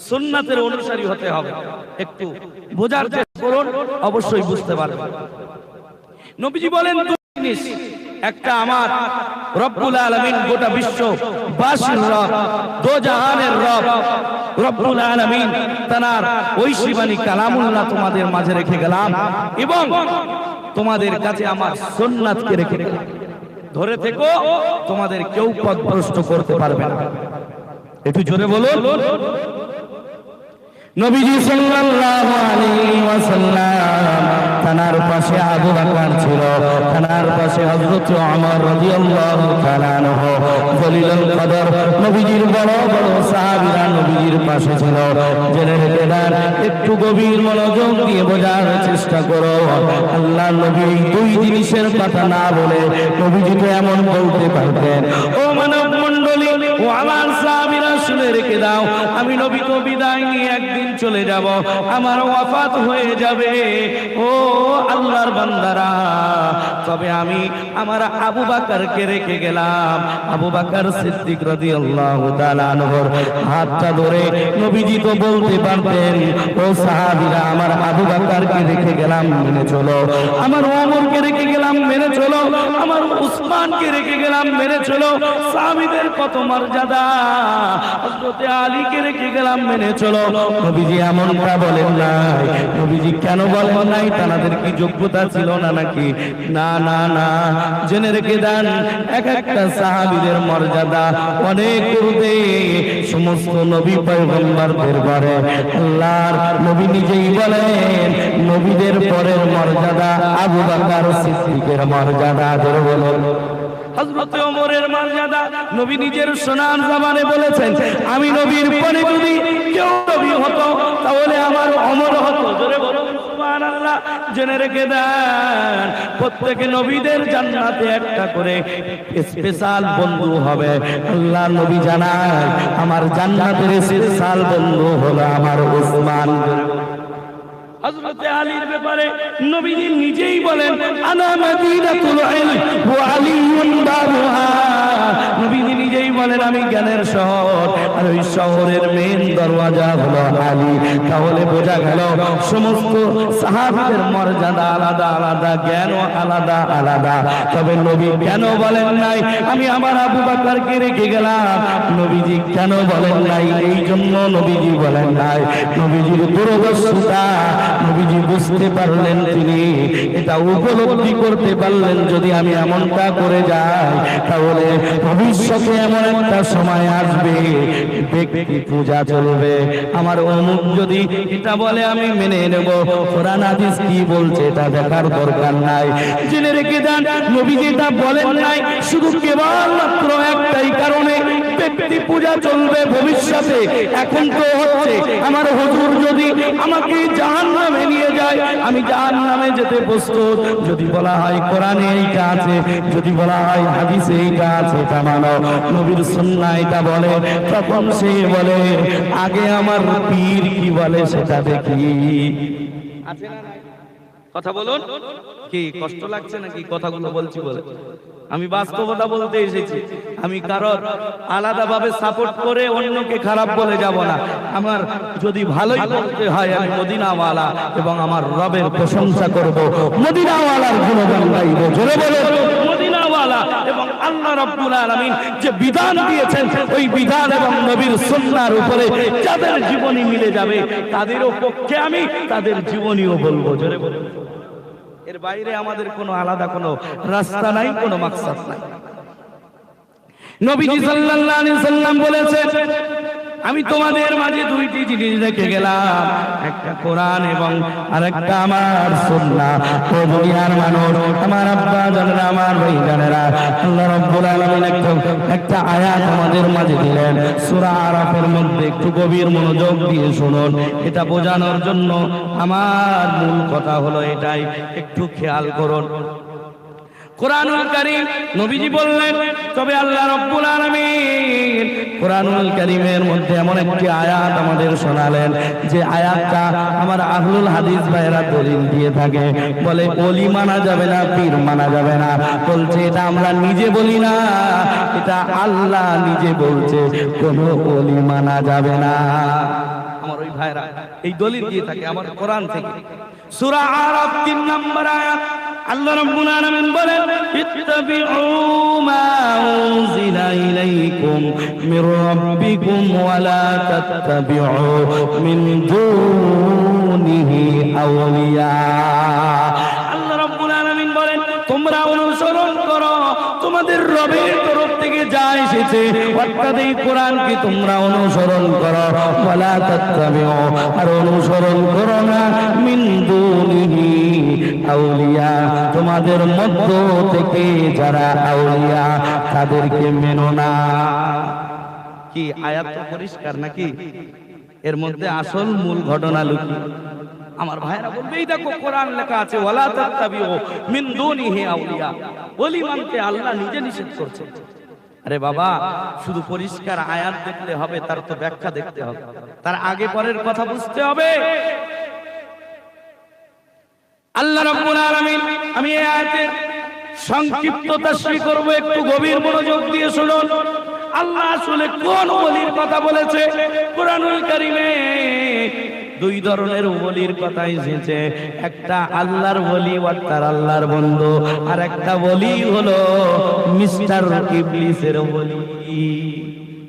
সুন্নাতের অনুসারী হতে হবে। একটু বোঝার চেষ্টা করুন, অবশ্যই বুঝতে পারবেন। নবীজি বলেন দুই জিনিস, একটা আমার রব্বুল আলামিন গোটা বিশ্ব বাসীর রব, দো জাহানের রব রব্বুল আলামিন তার ঐশী বাণী কালামুল্লাহ তোমাদের মাঝে রেখে গেলাম, এবং তোমাদের কাছে আমার সুন্নাতকে রেখে গেলাম। ধরে থেকো, তোমাদের কেউ পথভ্রষ্ট করতে পারবে না। একটু জোরে বলুন। নবীজি সাল্লাল্লাহু আলাইহি ওয়াসাল্লাম, তার পাশে আবু বকর ছিল, তার পাশে হযরত ওমর রাদিয়াল্লাহু তাআলা আনহু, জলিলুল কদর নবীজির বড় বড় সাহাবীরা নবীজির পাশে ছিল। জেনে রেখে দেন, একটু গভীর মনোযোগ দিয়ে বোঝার চেষ্টা করো। আল্লাহ নবী দুই জিনিসের কথা না বলে নবীজি তো এমন বলতে পারতেন, ও মানব মণ্ডলী, ও আমার সাহাবীরা শুনে রেখে দাও, আমি নবী তো বিদায় নিয়ে একদিন চলে যাব, আমার ওয়াফাত হয়ে যাবে। ও আল্লাহর বান্দারা, তবে আমি আমার আবু বকরকে রেখে গেলাম। আবু বকর সিদ্দিক রাদিয়াল্লাহু তাআলা আনহুর হাতটা ধরে নবীজি তো বলতে পারতেন, ও সাহাবীরা, আমার আবু বকরকে রেখে গেলাম, মেনে চলো। আমার ওমরকে রেখে গেলাম, মেনে চলো। আমার উসমানকে রেখে গেলাম, মেনে চলো। সাহাবীদের কত মর্যাদা। হযরত আলীকে রেখে গেলাম, মেনে চলো। নবীজি এমনটা বলেন নাই। নবীজি কেন বলেন নাই? তাদের কি যোগ্যতা ছিল না নাকি? না না না, জেনে রেখে দেন, এক একটা সাহাবীদের মর্যাদা অনেক ঊর্ধ্বে সমস্ত নবী পয়গম্বরদের পরে। আল্লাহর নবী নিজেই বলেন, নবীদের পরের মর্যাদা আবু বকর সিদ্দিকের মর্যাদা। ধরে বলুন। হযরত ওমরের মর্যাদা নবী নিজের সুনাম জবানে বলেছেন, আমি নবীর পরে যদি কেউ নবী হতো তাহলে আমার ওমর হতো। জোরে বলুন সুবহানাল্লাহ। জেনে রেখে দেন, প্রত্যেক নবীদের জান্নাতে একটা করে স্পেশাল বন্ধু হবে। আল্লাহ নবী জানায়, আমার জান্নাতের স্পেশাল বন্ধু হলো আমার উসমান। হযরত আলীর ব্যাপারে নবীজি নিজেই বলেন, আনা মাদিনাতুল ইলম ওয়া আলিয়ুন বাবুহা। নবীজি নিজেই বলেন, আমি জ্ঞানের শহর, আর ওই শহরের মেইন দরওয়াজা হলো আলী। তাহলে বোঝা গেল সমস্ত সাহাবীদের মর্যাদা আলাদা আলাদা, জ্ঞানও আলাদা আলাদা। তবে নবী কেন বলেন নাই আমি আমার আবু বকরকে রেখে গেলাম? নবীজি কেন বলেন নাই? এই জন্য নবীজি বলেন নাই, নবীজির দূরদর্শিতা নবীজি বুঝতে পারলেন, তিনি এটা উপলব্ধি করতে পারলেন, যদি আমি এমনটা করে যাই তাহলে ভবিষ্যতে এমন একটা সময় আসবে ব্যক্তি পূজা চলবে। আমার অমুক যদি এটা বলে আমি মেনে নেব, কোরআন হাদিস কি বলছে এটা দেখার দরকার নাই। জেনে রেখে দেন, নবীজি এটা বলেন নাই শুধু কেবলমাত্র একটাই কারণে, ব্যক্তি পূজা চলবে ভবিষ্যতে। এখন তো হচ্ছে, আমার হুজুর যদি আমাকে জাহান্নামে নিয়ে যায়, আমি জাহান্নামে যেতে প্রস্তুত। যদি বলা হয় কোরআনে এইটা আছে, যদি বলা হয় হাদিসে এইটা আছে, এটা মানো। নবীর সুন্নাহ এটা বলে, তখন সে বলে আগে আমার পীর কি বলে সেটা দেখি। আছে না? কথা বলুন। কি কষ্ট লাগছে নাকি কথাগুলো বলছি বলে? আমি বাস্তবতা বলতে এসেছি। আমি কারোর আলাদাভাবে সাপোর্ট করে অন্যকে খারাপ বলে যাব না। আমার যদি ভালোই বলতে হয়, আমি মদিনাওয়ালা এবং আমার রবের প্রশংসা করব, মদিনাওয়ালার গুণগান গাইব। জোরে বলুন মদিনাওয়ালা। এবং আল্লাহ রাব্বুল আলামিন যে বিধান দিয়েছেন, ওই বিধান এবং নবীর সুন্নাহর উপরে যাদের জীবনী মিলে যাবে তাদেরও পক্ষে আমি তাদের জীবনীও বলবো। জোরে বলুন। এর বাইরে আমাদের কোনো আলাদা কোনো রাস্তা নাই, কোনো মাকসাদ নাই। নবীজি সাল্লাল্লাহু আলাইহি সাল্লাম বলেছেন, আমি তোমাদের মাঝে দুইটি জিনিস রেখে গেলাম, একটা কোরআন এবং আরেকটা আমার সুন্নাহ। ও দুনিয়ার মানুষ, আমার আব্বা জানেরা, আমার ভাই জানেরা, আল্লাহ রাব্বুল আলামিন একটা আয়াত আমাদের মাঝে দিলেন সূরা আরাফের মধ্যে। একটু গভীর মনোযোগ দিয়ে শুনুন, এটা বোঝানোর জন্য আমার মূল কথা হলো এটাই, একটু খেয়াল করুন। কোরআনুল কারীম নবীজি বললেন, তবে আল্লাহ রাব্বুল আলামিন কোরআনুল কারীমের মধ্যে এমন একটি আয়াত আমাদের শোনালেন, যে আয়াতটা আমার আহলুল হাদিস ভাইরা দলিল দিয়ে থাকে, বলে ওলি মানা যাবে না, পীর মানা যাবে না। বলছে এটা আমরা নিজে বলি না, এটা আল্লাহ নিজে বলছে, কোন ওলি মানা যাবে না। আমার ওই ভাইরা এই দলিল দিয়ে থাকে আমার কোরআন থেকে। সূরা আরাফ 3 নম্বর আয়াত আল্লাহ রাব্বুল আলামিন বলেন, ইত্তাবিউ মা উনজিলা ইলাইকুম মির রাব্বিকুম ওয়া লা তাত্তাবিউ মিন দুনিহি আউলিয়া। আল্লাহ রাব্বুল আলামিন বলেন, তোমরা অনুসরণ করো তোমাদের রবের তরফ থেকে যা এসেছে, অর্থাৎ এই কোরআনকে তোমরা অনুসরণ করো। ওয়া লা তাত্তাবিউ, আর অনুসরণ করো না মিন দুনিহি আউলিয়া, তোমাদের মধ্য থেকে যারা আউলিয়া তাদেরকে মেনো না। কি আয়াত পরিষ্কার নাকি? এর মধ্যে আসল মূল ঘটনা লুকিয়ে। আমার ভাইরা বলবে, এই দেখো কোরআন লেখা আছে ওয়ালা তাত্তাবিউ মিন দুনিহি আউলিয়া, ওলি মানতে আল্লাহ নিজে নিষেধ করছে। আরে বাবা, শুধু পরিষ্কার আয়াত দেখলে হবে? তার তো ব্যাখ্যা দেখতে হবে, তার আগে পরের কথা বুঝতে হবে। আল্লাহ রাব্বুল আলামিন, আমি এই আয়াতের সংক্ষিপ্ত তাফসীর করব, একটু গভীর মনোযোগ দিয়ে শুনুন। আল্লাহ আসলে কোন ওলির কথা বলেছে? কোরআনুল কারীমে দুই ধরনের ওলির কথা এসেছে। একটা আল্লাহর ওলি, অর্থাৎ আল্লাহর বন্ধু, আর একটা ওলি হলো মিস্টার ইবলিসের ওলি।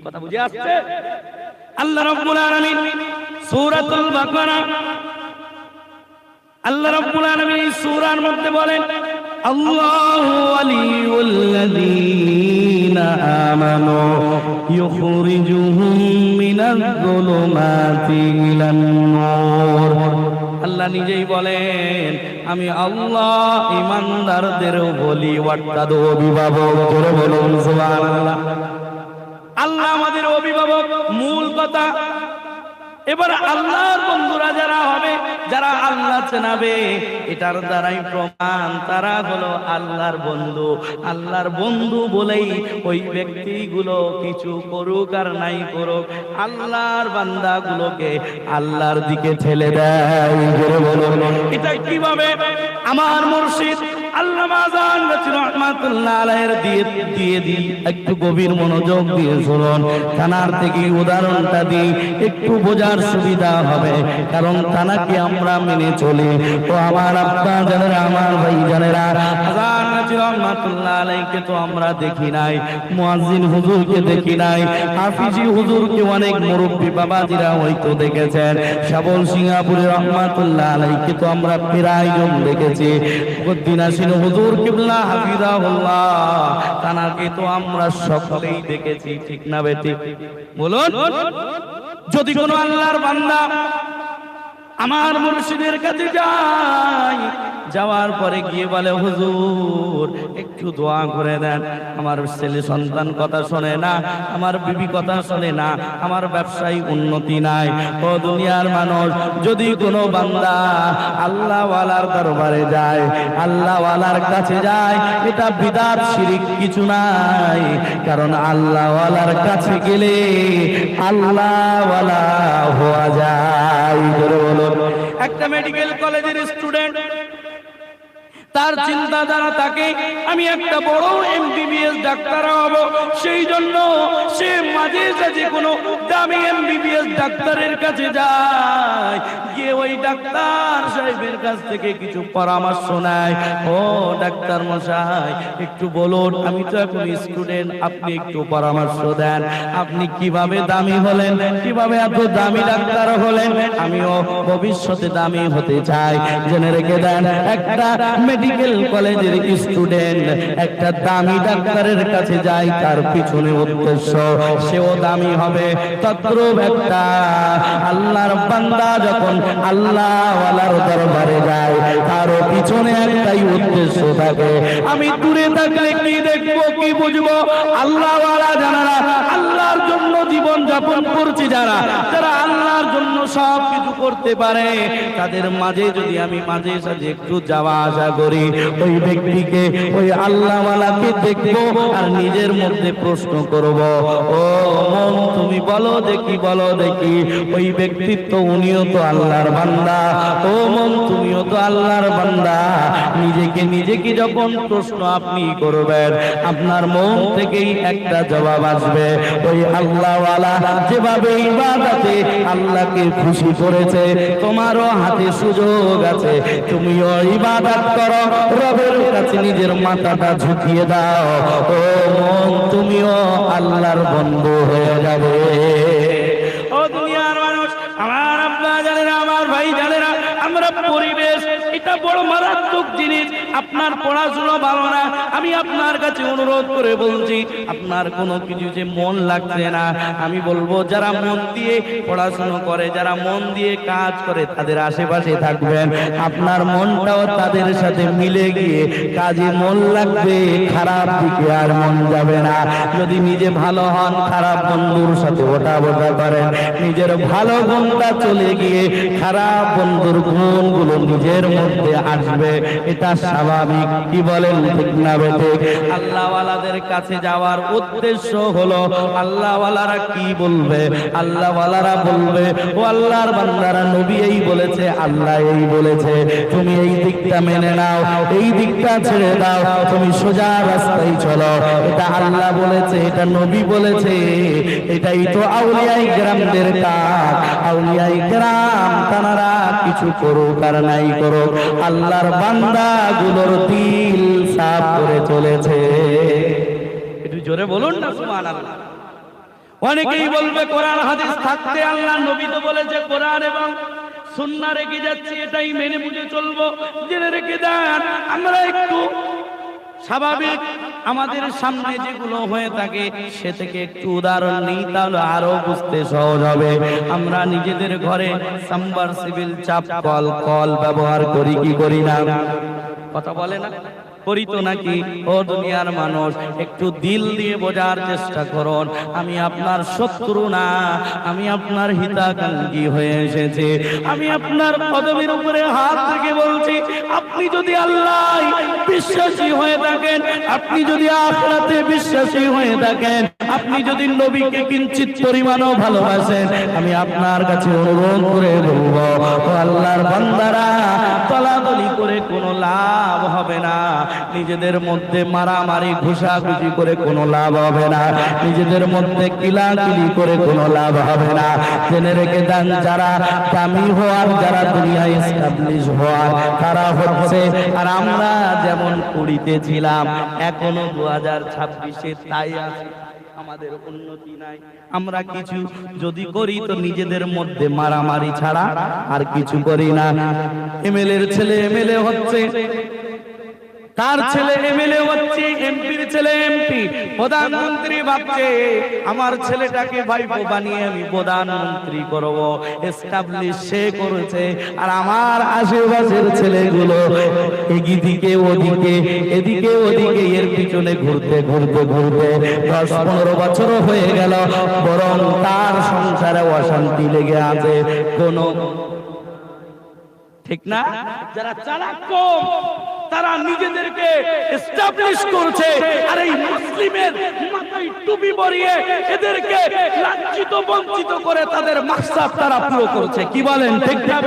কথা বুঝে আসছে? আল্লাহ রাব্বুল আলামিন সূরাতুল বাকারা, আল্লাহ রাব্বুল আলামিন এই সূরার মধ্যে বলেন, আল্লাহু ওয়ালিয়ুল্লাযীনা আমানু ইউখরিজুহুম মিনাজ-যুলুমাতি ইলান-নূর। আল্লাহ নিজেই বলেন, আমি আল্লাহ ঈমানদারদের বলি, অর্থাৎ অভিভাবক। জোরে বলুন সুবহানাল্লাহ। আল্লাহ আমাদের অভিভাবক, মূল কথা। এবার আল্লাহর বন্ধুরা যারা হবে, যারা আল্লাহ চেনাবে, এটার দ্বারাই প্রমাণ তারা হলো আল্লাহর বন্ধু। আল্লাহর বন্ধু বলেই ওই ব্যক্তিগুলো কিছু করুক আর নাই করুক, আল্লাহর বান্দাগুলোকে আল্লাহর দিকে ঠেলে দেয়। এটা কিভাবে? আমার মুর্শিদ আল্লামা আযান রাহমাতুল্লাহ আলাইহির দিয়ে একটু গভীর মনোযোগ দিয়ে শুনুন। থানার থেকে উদাহরণটা দিই, একটু বোঝার সুবিধা হবে, কারণ থানাকে আমরা মেনে চলি। তো আমার আব্বা জানেরা, আমার ভাই জানেরা, আযান রাহমাতুল্লাহ আলাইহিকে তো আমরা দেখি নাই, মুয়াজ্জিন হুজুরকে দেখি নাই, হাফিজি হুজুরকে অনেক মুরব্বী বাবাজিরা হয়তো দেখেছেন, শাবল সিঙ্গাপুরে রহমাতুল্লাহ আলাইহিকে তো আমরা প্রায় জন দেখেছি, দিনাশিন হুজুর কিবলা হাফিজাহুল্লাহ তানাকে তো আমরা সকলেই দেখেছি, ঠিক না বেঠিক? বলুন। যদি কোনো আল্লাহর বান্দা আমার মুর্শিদের কাছে যায়, যাওয়ার পরে গিয়ে বলে, হুজুর একটু দোয়া করে দেন, আমার ছেলে সন্তান কথা শোনে না, আমার বিবি কথা শোনে না, আমার ব্যবসায় উন্নতি নাই। ও দুনিয়ার মানুষ, যদি কোনো বান্দা আল্লাহ ওয়ালার দরবারে যায়, আল্লাহ ওয়ালার কাছে যায়, এটা বিদআত শিরক কিছু নাই। কারণ আল্লাহ ওয়ালার কাছে গেলে আল্লাহ ওয়ালা হওয়া যায়। একটা মেডিকেল কলেজের স্টুডেন্ট, তার চিন্তাধারা থাকে আমি একটা বড় এমবিবিএস ডাক্তার হব, সেই জন্য সে মাঝে সাঝে কোনো দামি এমবিবিএস ডাক্তারের কাছে যায়, গিয়ে ওই ডাক্তার সাহেবের কাছ থেকে কিছু পরামর্শ নেয়। ও ডাক্তার মশাই, একটু বলুন, আমি তো এখন স্টুডেন্ট, আপনি একটু পরামর্শ দেন, আপনি কিভাবে দামি হলেন, কিভাবে এত দামি ডাক্তার হলেন, আমিও ভবিষ্যতে দামি হতে চাই। জেনে রেখে দেন, একটা মেডিকেল কলেজের স্টুডেন্ট একটা দামি ডাক্তারের কাছে যায়, তার পিছনে উদ্দেশ্য সেও দামি হবে। তদ্রূপ একটা আল্লাহর বান্দা যখন আল্লাহ ওয়ালার দরবারে যায়, তার পিছনে একটাই উদ্দেশ্য থাকে, আমি দূরে থাকলে কি দেখবো, কি বুঝবো? আল্লাহ ওয়ালা জানারা আল্লাহর জন্য জীবন যাপন করছি, যারা যারা আল্লাহর জন্য সব কিছু করতে পারে, তাদের মাঝে যদি আমি মাঝে সাঝে একটু যাওয়া আসা করি, ওই ব্যক্তিকে, ওই আল্লাহওয়ালাকে দেখবো আর নিজের মধ্যে প্রশ্ন করব, ও মন তুমি বলো দেখি, বলো দেখি, ওই ব্যক্তিত্ব উনিও তো আল্লাহর বান্দা, ও মন তুমিও তো আল্লাহর বান্দা। নিজেকে যখন প্রশ্ন আপনি করবেন, আপনার মন থেকেই একটা জবাব আসবে, ওই আল্লাহওয়ালা যেভাবে ইবাদতে আল্লাহকে খুশি করেছে, তোমারও হাতে সুযোগ আছে, তুমিও ইবাদত করো, রবের কাছে নিজের মাথাটা ঝুঁকিয়ে দাও, ও মন তুমিও আল্লাহর বন্ধু হয়ে যাবে। ও দুনিয়ার মানুষ, আমার আব্বা জানেনা, আমার ভাই জানেনা, আমরা পরিবেশ এটা বড় মারাত্মক জিনিস। আপনার পড়াশোনা ভালো না, আমি আপনার কাছে অনুরোধ করে বলছি, আপনার কোনো কিছু যে মন লাগছে না, আমি বলবো যারা মন দিয়ে পড়াশোনা করে, যারা মন দিয়ে কাজ করে, তাদের আশেপাশে থাকবেন, আপনার মনটাও তাদের সাথে মিলে গিয়ে কাজে মন লাগবে, খারাপ দিকে আর মন যাবে না। যদি নিজে ভালো হন, খারাপ বন্ধুর সাথে ওঠা বসা করেন, নিজের ভালো গুণটা চলে গিয়ে খারাপ বন্ধুর গুণগুলো নিজের মধ্যে আসবে, এটা স্বাভাবিক। কি বলেন, ঠিক না বেঠে? আল্লাহওয়ালাদের কাছে যাওয়ার উদ্দেশ্য হলো, আল্লাহওয়ালারা কি বলবে? আল্লাহওয়ালারা বলবে, ও আল্লাহর বান্দারা, নবী এই বলেছে, আল্লাহ এই বলেছে, তুমি এই দিকটা মেনে নাও, এই দিকটা ছেড়ে দাও, তুমি সোজা রাস্তায় চলো, এটা আল্লাহ বলেছে, এটা নবী বলেছে, এটাই তো আউলিয়াই কেরামদের কাজ। আউলিয়াই কেরাম তারা কিছু করুক আর নাই করুক, আল্লাহর বান্দাগুলোর দিল সাফ করে চলেছে। একটু জোরে বলুন না সুবহানাল্লাহ। অনেকেই বলবে কোরআন হাদিস থাকতে আল্লাহ নবী তো বলেছে, কোরআন এবং সুন্নাহ রেখে যাচ্ছি, এটাই মেনে বুঝে চলবো। জেনে রেখে দেন, আমরা একটু স্বাভাবিক আমাদের সামনে যেগুলো হয়ে থাকে সে থেকে একটু উদাহরণ নিই, তাহলে আরো বুঝতে সহজ হবে। আমরা নিজেদের ঘরে সাবমার্সিবল চাপ কল ব্যবহার করি কি করি না? কথা বলে না, করি তো নাকি? ও দুনিয়ার মানুষ, একটু দিল দিয়ে বোঝার চেষ্টা করুন, আমি আপনার শত্রু না, আমি আপনার হিতাকাঙ্ক্ষী হয়ে এসেছি। আমি আপনার পদবীর উপরে হাত রেখে বলছি, আপনি যদি আল্লাহ বিশ্বাসী হয়ে থাকেন, আপনি যদি আখিরাতে বিশ্বাসী হয়ে থাকেন, আপনি যদি নবীকে কিঞ্চিত পরিমাণও ভালোবাসেন, আমি আপনার কাছে অনুরোধ করে বলবো, ও আল্লাহর বান্দারা, তলাতলি করে কোনো লাভ হবে না, নিজেদের মধ্যে মারামারি ঘুষাঘুষি করে কোনো লাভ হবে না, নিজেদের মধ্যে কিলাকিলি করে কোনো লাভ হবে না। জেনে রেখে দেন, যারা দামি হওয়ার, যারা দুনিয়ায় এস্টাবলিশ হওয়ার, তারা হচ্ছে, আর আমরা যেমন কুড়িতে ছিলাম এখনো 2026-এ তাই আছে। আমাদের উন্নতি নাই, আমরা কিছু যদি করি তো নিজেদের মধ্যে মারামারি ছাড়া আর কিছু করি না। এমএলএর ছেলে এমএলএ হচ্ছে, তার ছেলে এমএলএ হচ্ছে, এমপির ছেলে এমপি, প্রধানমন্ত্রী ভাবছে আমার ছেলেটাকে ভাইপো বানিয়ে আমি প্রধানমন্ত্রী করব, এস্টাবলিশ সে করেছে, আর আমার আশেপাশের ছেলেগুলো এদিকে ওদিকে, এদিকে ওদিকে এর পিছনে ঘুরতে ঘুরতে ঘুরতে 10-15 বছর হয়ে গেল, বরং তার সংসারে অশান্তি লেগে আছে। কোন ঠিক না? যারা চালাক কম তারা নিজেদেরকে এস্টাবলিশ করছে, আর এই মুসলিমের মাথায় টুপি পরিয়ে এদেরকে লাঞ্ছিত বঞ্চিত করে তাদের মাকসাদ তারা পুরো করছে। কি বলেন, ঠিক না?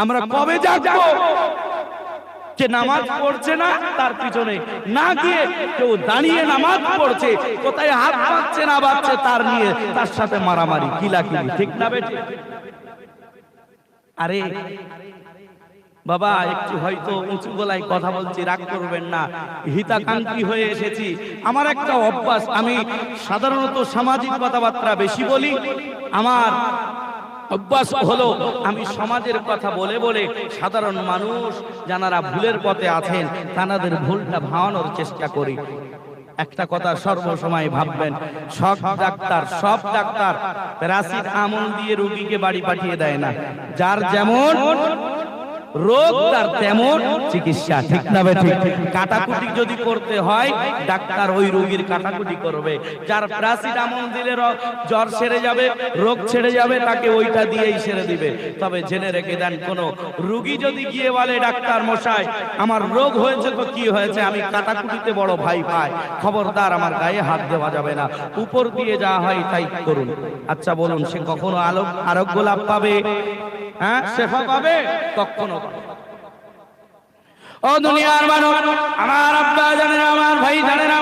আমরা কবে জাগবো যে নামাজ পড়ছে না তার পিছনে না গিয়ে কেউ দাঁড়িয়ে নামাজ পড়ছে, কোথায় হাত বাঁধছে না বাঁধছে তার নিয়ে তার সাথে মারামারি কিলাকিলি, ঠিক না বেটি? আরে বাবা, একটু হয়তো উঁচু গলায় কথা বলছি, রাগ করবেন না, হিতাকাঙ্ক্ষী হয়ে এসেছি। আমার একটা অভ্যাস, আমি সাধারণত সামাজিক কথাবার্তা বেশি বলি। আমার অভ্যাস হলো আমি সমাজের কথা বলে বলে সাধারণ মানুষ যারা ভুলের পথে আছেন তাদের ভুলটা ভাঙানোর চেষ্টা করি। একটা কথা সর্বসময় ভাববেন, সব ডাক্তার প্যারাসিট আমল দিয়ে রোগীকে বাড়ি পাঠিয়ে দেয় না। যার যেমন রোগ তার তেমন চিকিৎসা, ঠিক না ঠিক? কাটাকুটি যদি করতে হয় ডাক্তার ওই রোগীর কাটাকুটি করবে। যার প্যারাসিটামল দিলে জ্বর সেরে যাবে, রোগ ছেড়ে যাবে, তাকে ওইটা দিয়েই সেরে দিবে। তবে জেনে রেখে দেন, কোন রোগী যদি গিয়ে বলে ডাক্তার মশাই আমার রোগ হয়েছে তো কি হয়েছে, আমি কাটাকুটিতে বড় ভাই পাই, খবরদার আমার গায়ে হাত দেওয়া যাবে না, উপর দিয়ে যা হয় তাই করুন। আচ্ছা বলুন, সে কখনো আরোগ্য লাভ পাবে? হ্যাঁ, শেফা পাবে? কখনো। ও দুনিয়ার মানুষ, আমার আব্বা জানেন, আমার ভাই জানেন,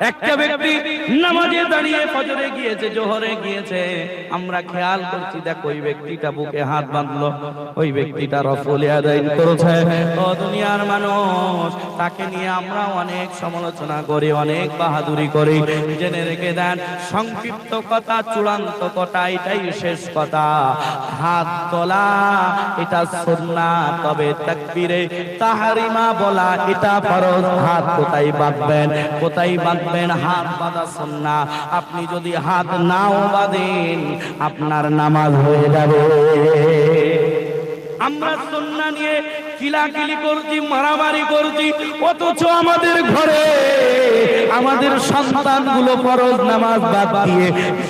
একটা ব্যক্তি নামাজে দাঁড়িয়ে ফজরে গিয়েছে, জোহরে গিয়েছে, আমরা খেয়াল করছি, দেখো ওই ব্যক্তিটা বুকে হাত বাঁধলো, ওই ব্যক্তিটা রফল আদায় করেছে। ও দুনিয়ার মানুষ, তাকে নিয়ে আমরা অনেক সমালোচনা করি, অনেক বাহাদুরি করি। জেনে রেখে দেন, সংক্ষিপ্ত কথা, চূড়ান্ত কথা, এটাই শেষ কথা। হাত তোলা এটা সুন্নাহ, তবে তাকবীরে তাহরিমা বলা এটা ফরজ। হাত কোথায় বাঁধবেন, কোথায় বাঁধবেন? হাত বাঁধা সুন্নাহ। আপনি যদি হাত নাও বাঁধেন আপনার নামাজ হয়ে যাবে। আমরা সুন্নাহ নিয়ে কিলাকিলি করছি, মারামারি করছি, অথচ আমাদের ঘরে আমাদের সন্তানগুলো ফরজ নামাজ বাদ দিয়ে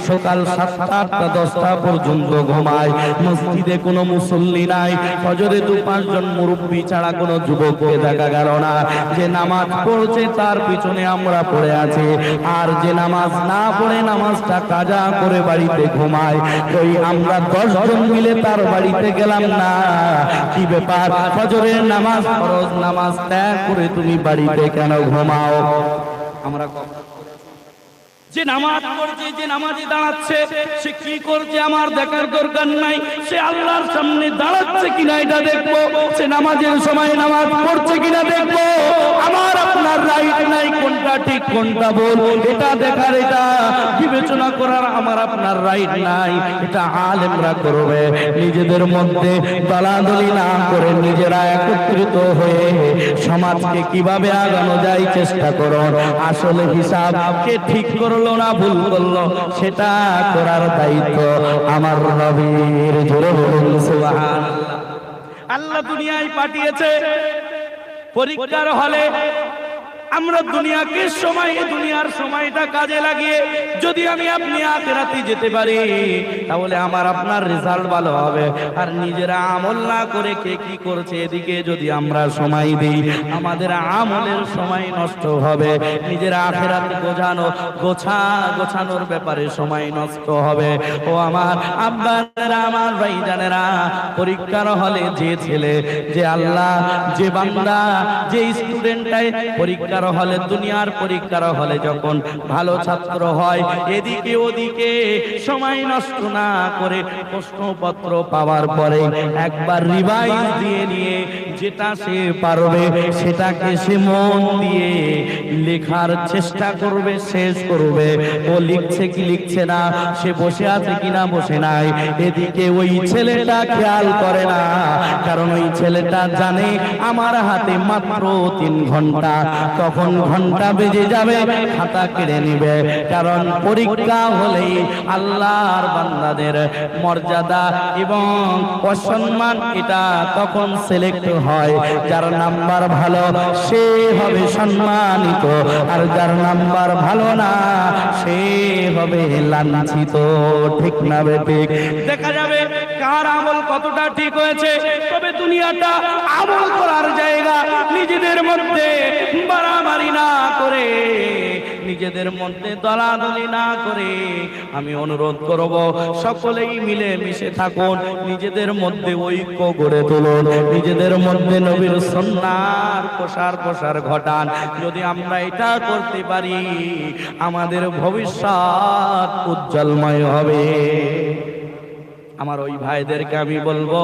সকাল 7টা 8টা 10টা পর্যন্ত ঘুমায়। মসজিদে কোনো মুসল্লি নাই, ফজরে 2-5 জন মুরব্বি ছাড়া কোনো যুবককে দেখা গেল না। যে নামাজ পড়ছে তার পিছনে আমরা পড়ে আছি, আর যে নামাজ না পড়ে নামাজটা কাজা করে বাড়িতে ঘুমায়, ওই আমরা 10 জন মিলে তার বাড়িতে গেলাম না। কি ব্যাপার, ফজরের নামাজ ফরজ নামাজ ত্যাগ করে তুমি বাড়িতে কেন ঘুমাও? আমরা যে নামাজ পড়ছে, যে নামাজে দাঁড়াচ্ছে, সে কি করছে আমার দেখার দরকার নাই। সে আল্লাহর সামনে দাঁড়াচ্ছে কিনা এটা দেখবো, সে নামাজের সময় নামাজ পড়ছে কিনা দেখবো। আমার আপনার রাইট নাই কোনটা ঠিক কোনটা ভুল এটা দেখার, এটা বিবেচনা করার আমার আপনার রাইট নাই। এটা আলেমরা করবে। নিজেদের মধ্যে দলাদলি না করে নিজেরা একত্রিত হয়ে সমাজকে কিভাবে আগানো যায় চেষ্টা করুন। আসলে হিসাব কে ঠিক করলো না ভুল করলো সেটা করার দায়িত্ব আমার নবীর। জোরে বলুন সুবহানাল্লাহ। আল্লাহ দুনিয়ায় পাঠিয়েছে পরীক্ষার হলে। আমরা দুনিয়াকে সময়, দুনিয়ার সময়টা কাজে লাগিয়ে যদি আমি আপনি আখিরাতে যেতে পারি, তাহলে আমার আপনার রেজাল্ট ভালো হবে। আর নিজেরা আমল না করে কে কি করছে এদিকে যদি আমরা সময় দিই, আমাদের আমলের সময় নষ্ট হবে। নিজেরা আখিরাত গোছানোর ব্যাপারে সময় নষ্ট হবে। ও আমার আব্বারা, আমার ভাইজানেরা, পরীক্ষার হলে যে ছেলে, যে আল্লাহ, যে বান্দা, যে স্টুডেন্টটাই পরীক্ষার হলে, দুনিয়ার পরীক্ষার হলে যখন ভালো ছাত্র হয়, এদিকে ওদিকে সময় নষ্ট না করে প্রশ্নপত্র পাওয়ার পরে একবার রিভাইজ দিয়ে নিয়ে যেটা সে পারবে সেটাকে সে মন দিয়ে লেখার চেষ্টা করবে, শেষ করবে। ও লিখছে কি লিখছে না, সে বসে আছে কিনা বসে নাই, এদিকে ওই ছেলেটা খেয়াল করে না। কারণ ওই ছেলেটা জানে আমার হাতে মাত্র 3 ঘন্টা, তখন ঘন্টা বেজে যাবে, খাতা কেড়ে নিবে। কারণ পরীক্ষা হলেই আল্লাহর বান্দাদের মর্যাদা এবং অসম্মান এটা তখন সিলেক্ট হয়। যার নাম্বার ভালো সে হবে সম্মানিত, আর যার নাম্বার ভালো না সে হবে লাঞ্ছিত। ঠিক না বেঠিক? দেখা যাবে কার আমল কতটা ঠিক হয়েছে। তবে দুনিয়াটা আমল করার জায়গা। নিজেদের মধ্যে বাড়াবাড়ি না করে, নিজেদের মধ্যে দলাদলি না করে আমি অনুরোধ করব সকলেই মিলে মিশে থাকুন, নিজেদের মধ্যে ঐক্য গড়ে তুলুন, নিজেদের মধ্যে নবীর সুন্নাহর প্রসার ঘটান। যদি আমরা এটা করতে পারি আমাদের ভবিষ্যৎ উজ্জ্বলময় হবে। আমার ওই ভাইদেরকে আমি বলবো,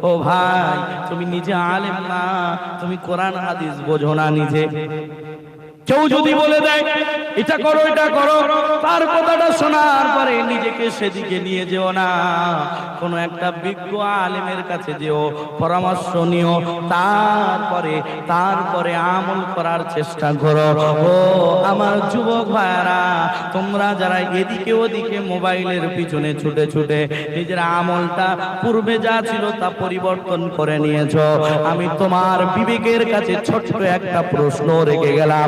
ও ভাই তুমি নিজে আলেম না, তুমি কোরআন হাদিস বোঝো না। নিজে কেউ যদি বলে দেয় এটা করো এটা করো, তার কথাটা শোনার পরে নিজেকে সেদিকে নিয়ে যেও না, কোন একটা বিজ্ঞ আলেমের কাছে যেও, পরামর্শ নিও, তারপরে আমল করার চেষ্টা করো। ও আমার যুবক ভাইরা, তোমরা যারা এদিকে ওদিকে মোবাইলের পিছনে ছুটে ছুটে নিজের আমলটা পূর্বে যা ছিল তা পরিবর্তন করে নিয়েছো, আমি তোমার বিবেকের কাছে ছোট্ট একটা প্রশ্ন রেখে গেলাম।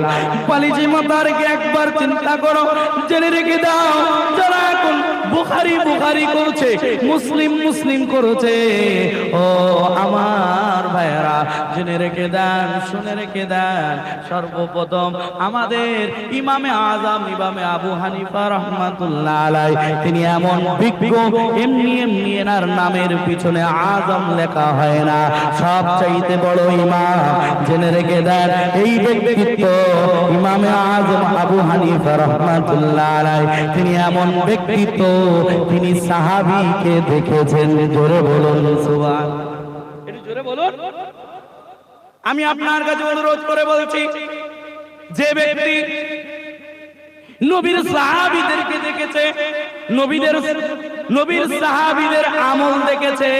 পালিজি মাথা রেখে একবার চিন্তা করো, জেনে রেখে দাও, যারা এখন বুখারী বুখারী করছে, মুসলিম মুসলিম করছে, ও আমার ভাইরা জেনে রেখে দেন, শুনে রেখে দেন, সর্বপ্রথম আমাদের ইমামে আজম ইমামে আবু হানিফা রাহমাতুল্লাহ আলাইহি, তিনি এমন বিজ্ঞ, এমনি এমনি এনার নামের পিছনে আজম লেখা হয় না, সবচাইতে বড় ইমাম। জেনে রেখে দেন, এই ব্যক্তিত্ব ইমামে আজম আবু হানিফা রাহমাতুল্লাহ আলাইহি, তিনি এমন ব্যক্তিত্ব, তিনি সাহাবীকে দেখেছেন। জোরে বলুন সুবহানাল্লাহ, একটু জোরে বলুন। আমি আপনার কাছে অনুরোধ করে বলছি, যে ব্যক্তি নবীর সাহাবীদেরকে দেখেছে, নবীর সাহাবীদের আমল দেখেছে,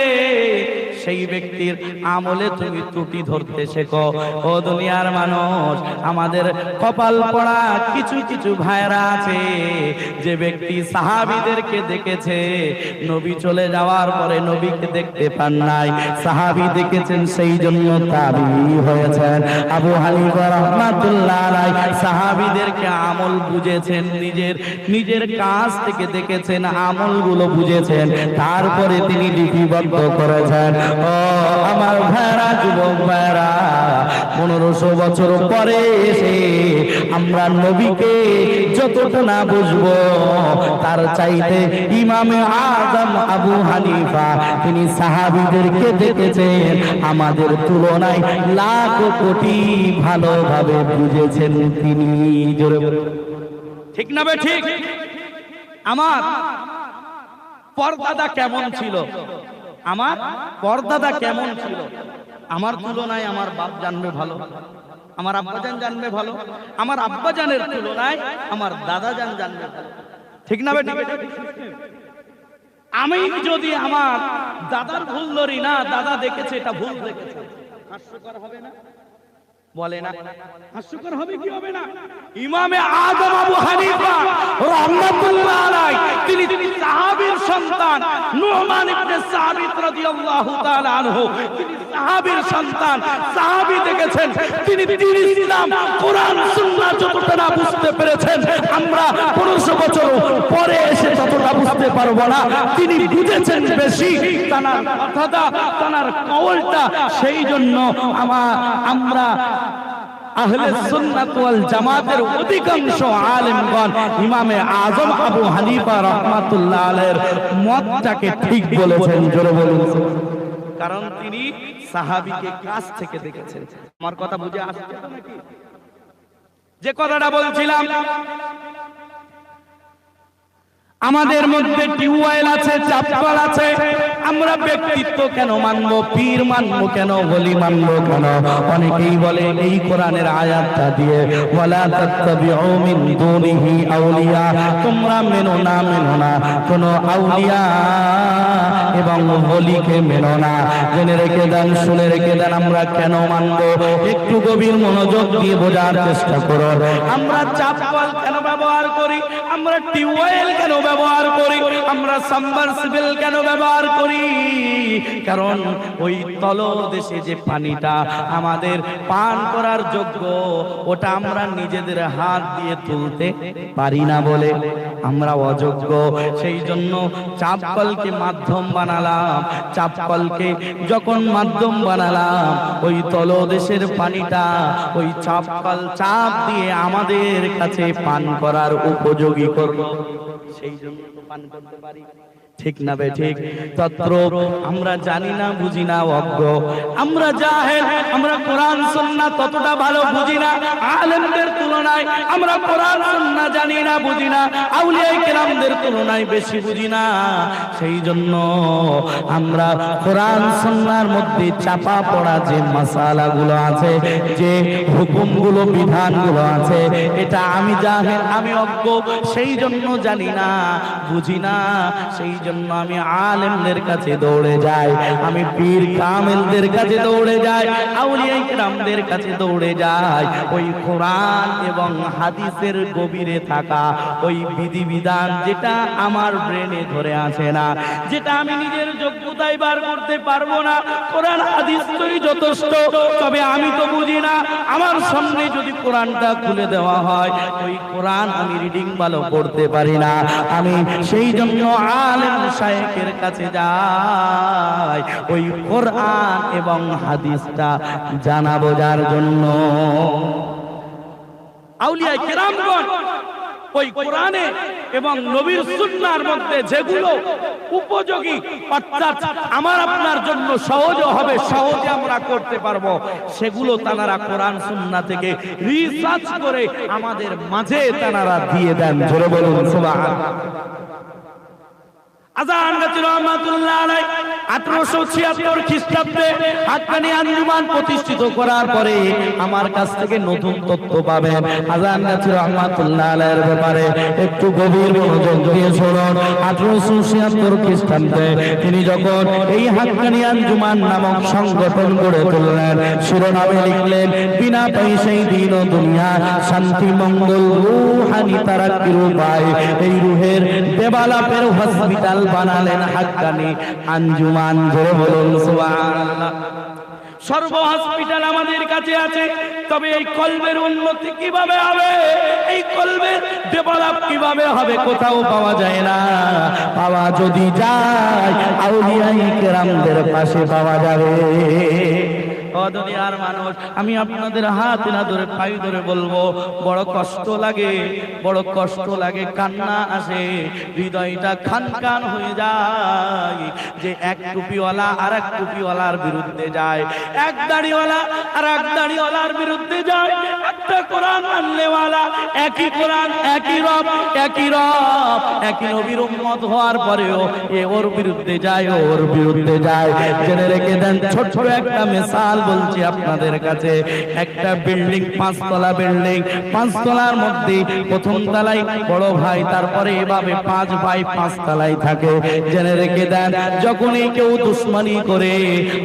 সেই ব্যক্তির আমলে তুমি ত্রুটি ধরতে শেখো। ও দুনিয়ার মানুষ, আমাদের কপাল পড়া কিছু কিছু ভাইরা আছে, যে ব্যক্তি সাহাবীদেরকে দেখেছে, নবী চলে যাওয়ার পরে নবীকে দেখতে পান নাই, সাহাবী দেখেছেন সেই জন্য তাবিঈ হয়েছেন। আবু হানিফা রাহমাতুল্লাহ আলাইহি সাহাবীদেরকে আমল বুঝেছেন, নিজের কাছ থেকে দেখেছেন, আমলগুলো বুঝেছেন, তারপরে তিনি লিপিবদ্ধ করেছেন। ও আমার ভাইরা, যুবক ভাইরা, 1500 বছর পরে এসে আমরা নবীকে যতটা না বুঝবো, তার চাইতে ইমামে আজম আবু হানিফা তিনি সাহাবীদেরকে দেখেছেন, আমাদের তুলনায় লাখ কোটি ভালোভাবে বুঝেছেন তিনি। জোরে ঠিক না বে ঠিক? আমার পর্দাদা কেমন ছিল, আমার পর্দাদা কেমন ছিল, আমার তুলনায় আমার বাপ জানবে ভালো, আমার আব্বাজান জানবে ভালো, আমার আব্বাজানের তুলনায় আমার দাদাজান জানবে ভালো। ঠিক না বেটা? আমি যদি আমার দাদার ভুল ধরি না, দাদা দেখেছে এটা ভুল দেখেছে, হাস্যকর হবে না? বলে না হাস্যকর হবে কি হবে না? ইমামে আজম আবু হানিফা রাহমাতুল্লাহ আলাইহি, তিনি সাহাবীর সন্তান, নুমান ইবনে সাবিত রাদিয়াল্লাহু তাআলা আনহু, তিনি সাহাবীর সন্তান, সাহাবী দেখেছেন, তিনি ইসলাম কোরআন সুন্নাহ যতটা না বুঝতে পেরেছেন, আমরা 1500 বছর পরে এসে ততটা বুঝতে পারবো না, তিনি বুঝেছেন বেশি, তার কথাটা, তার কওলটা, সেই জন্য আমরা আহলে সুন্নাত ওয়াল জামাতের অধিকাংশ আলেমগণ ইমামে আজম আবু হানিফা রাহমাতুল্লাহ আলাইহির মতটাকে ঠিক বলেছেন। জোরে বলুন, কারণ তিনি সাহাবীকে কাছ থেকে দেখেছেন। আমার কথা বুঝে আসছে তো নাকি? যে কথাটা বলছিলাম, আমাদের মধ্যে টিউবওয়েল আছে, চাপকল আছে, আমরা ব্যক্তিত্ব কেন মানব, পীর মানব কেন, ওলি মানব কেন? অনেকেই বলে এই কোরআনের আয়াতটা দিয়ে, ওয়ালা তাত্তাবিউ মিন দুনিহি আউলিয়া, তোমরা মেনো না কোন আউলিয়া এবং ওলিকে মেনো না। জেনে রেখে দেন, শুনে রেখে দেন, আমরা কেন মানব? একটু গভীর মনোযোগ দিয়ে বোঝার চেষ্টা করো। আমরা চাপকল কেন ব্যবহার করি, আমরা টিউবওয়েল কেন ব্যবহার করি, আমরা সাবমার্সিবল কেন ব্যবহার করি? কারণ ওই তলদেশে যে পানিটা আমাদের পান করার যোগ্য, ওটা আমরা নিজেদের হাত দিয়ে তুলতে পারি না বলে আমরা অযোগ্য। সেই জন্য চাপকলকে মাধ্যম বানালাম। চাপকলকে যখন মাধ্যম বানালাম, ওই তলদেশের পানিটা ওই চাপকল চাপ দিয়ে আমাদের কাছে পান করার উপযোগী করলো। সেই জন্য পান করতে পারি, ঠিক না বে ঠিক? তত্র আমরা জানি না, বুঝি না, অজ্ঞ, আমরা জাহেল, আমরা কোরআন সুন্নাহ ততটা ভালো বুঝি না। আলেমদের তুলনায় আমরা কোরআন সুন্নাহ জানি না, বুঝি না, আউলিয়া কেরামদের তুলনায় বেশি বুঝি না। সেই জন্য আমরা কোরআন সুন্নাহর মধ্যে চাপা পড়া যে মাসালাগুলো আছে, যে হুকুমগুলো, বিধানগুলো আছে, এটা আমি জাহেল, আমি অজ্ঞ, সেই জন্য জানি না, বুঝি না। সেই জন্য আমি আলেমদের কাছে দৌড়ে যাই, আমি পীর কামেলদের কাছে দৌড়ে যাই, আউলিয়া কেরামদের কাছে দৌড়ে যাই। ওই কোরআন এবং হাদিসের গভীরে থাকা ওই বিধিবিধান যেটা আমার ব্রেনে ধরে আসে না, যেটা আমি নিজের যোগ্যতায় বার করতে পারবো না, কোরআন হাদিস তোই যথেষ্ট, তবে আমি তো বুঝি না। আমার সামনে যদি কোরআনটা খুলে দেওয়া হয়, ওই কোরআন আমি রিডিং ভালো করতে পারি না। আমি সেই জন্য আলেম শায়েখের কাছে যাই, ওই কোরআন এবং হাদিসটা জানা বোঝার জন্য। আউলিয়া কেরামগণ ওই কোরআনে এবং নবীর সুন্নাহর মধ্যে যেগুলো উপযোগী, অর্থাৎ আমার আপনার জন্য সহজ হবে, সহজে আমরা করতে পারবো, সেগুলো তারা কোরআন সুন্নাহ থেকে রিসার্চ করে আমাদের মাঝে তারা দিয়ে দেন। জোরে বলুন সুবহানাল্লাহ। আজান গাজী রহমাতুল্লাহ আলাইহি 1876 খ্রিস্টাব্দে হাক্কানী আঞ্জুমান প্রতিষ্ঠিত করার পরে আমার কাছ থেকে নতুন তথ্য পাবেন। আজান গাজী রহমাতুল্লাহ আলাইহির ব্যাপারে একটু গভীর মনোযোগ দিয়ে শুনুন। 1876 খ্রিস্টাব্দে তিনি যখন এই হাক্কানী আঞ্জুমান নামক সংগঠন গড়ে তুললেন, শিরোনামে লিখলেন, বিনা পয়সায় দিন ও দুনিয়া, শান্তি মঙ্গল রূহানি তারাক্কির উপায়। এই রুহের দেবালাপের হসপিটাল বানালেন হাক্কানী আঞ্জুমান। জোরে বলুন সুবহানাল্লাহ। সর্ব হসপিটাল আমাদের কাছে আছে, তবে এই কলবের উন্নতি কিভাবে হবে, এই কলবের ডেভেলপ কিভাবে হবে, কোথাও পাওয়া যায় না। পাওয়া যদি যায়, আউলিয়া কেরামদের পাশে পাওয়া যাবে। দুনিয়ার মানুষ, আমি আপনাদের হাত না ধরে পাই ধরে বলবো, বড় কষ্ট লাগে, বড় কষ্ট লাগে, কান্না আসে, হৃদয়টা খান খান হয়ে যায় যে এক টুপিওয়ালা আর এক টুপিওয়ালার বিরুদ্ধে যায়, এক দাড়িওয়ালা আর এক দাড়িওয়ালার বিরুদ্ধে যায়, একটা কোরআন মানলেওয়ালা, একই কোরআন, একই রব, একই রব, একই নবীর উম্মত হওয়ার পরেও এ ওর বিরুদ্ধে যায়, ওর বিরুদ্ধে যায়। জেনে রেখে দেন, ছোট একটা মিসাল বলছি আপনাদের কাছে। একটা বিল্ডিং, 5 তলা বিল্ডিং, 5 তলার মধ্যে প্রথম তলায় বড় ভাই, তারপরে এভাবে 5 ভাই 5 তলায় থাকে। জেনে রেখে দেন, যখনই কেউ দুশ্মনী করে,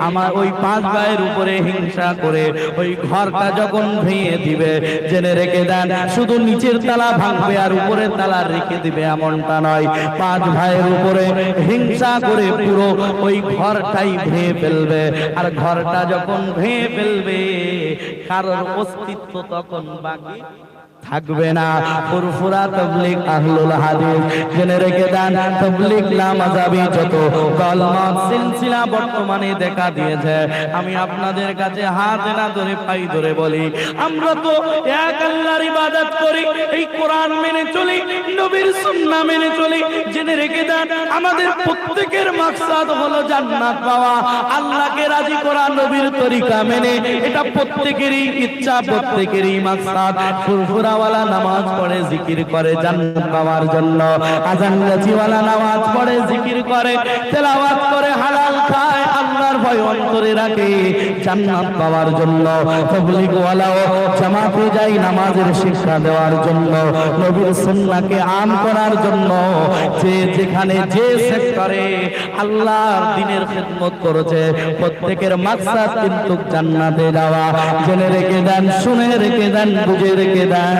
আমার ওই 5 ভাইয়ের উপরে হিংসা করে ওই ঘরটা যখন ভেঙে দিবে, জেনে রেখে দেন, শুধু নিচের তালা ভাঙবে আর উপরের তালা রেখে দিবে এমনটা নয়। 5 ভাইয়ের উপরে হিংসা করে পুরো ওই ঘরটাই ভেঙে ফেলবে। আর ঘরটা যখন ভেঙে ফেলবে, কারোর অস্তিত্ব তখন বাকি থাকবে না। ফুরফুরা তাবলীগ আহলুল হাদিস। জেনে রেখে দেন, তাবলীগ লামাযাবি যত দলমত সিলসিলা বর্তমানে দেখা দিয়েছে, আমি আপনাদের কাছে হাত না ধরে পাই ধরে বলি, আমরা তো এক আল্লাহর ইবাদত করি, এই কোরআন মেনে চলি, নবীর সুন্নাহ মেনে চলি। জেনে রেখে দেন, আমাদের প্রত্যেকের মাকসাদ হলো জান্নাত পাওয়া, আল্লাহকে রাজি করা, নবীর তরিকা মেনে, এটা প্রত্যেকেরই ইচ্ছা, প্রত্যেকেরই মাকসাদ। ফুরফুরা ওয়ালা নামাজ পড়ে, জিকির করে জান্নাত পাওয়ার জন্য, আযান গাছিওয়ালা নামাজ পড়ে, জিকির করে, তেলাওয়াত করে, হালাল খায়, আল্লাহর ভয় অন্তরে রাখে জান্নাত পাওয়ার জন্য। তাবলীগ ওয়ালাও জামাতে যায় নামাজের শিক্ষা দেওয়ার জন্য, নবীর সুন্নাহকে আম করার জন্য। যে যেখানে যে সেক্টরে আল্লাহর দ্বীনের খিদমত করেছে, প্রত্যেকের মাকসাদ কিন্তু জান্নাতে যাওয়া। জেনে রেখে দেন, শুনে রেখে দেন, বুঝে রেখে দেন,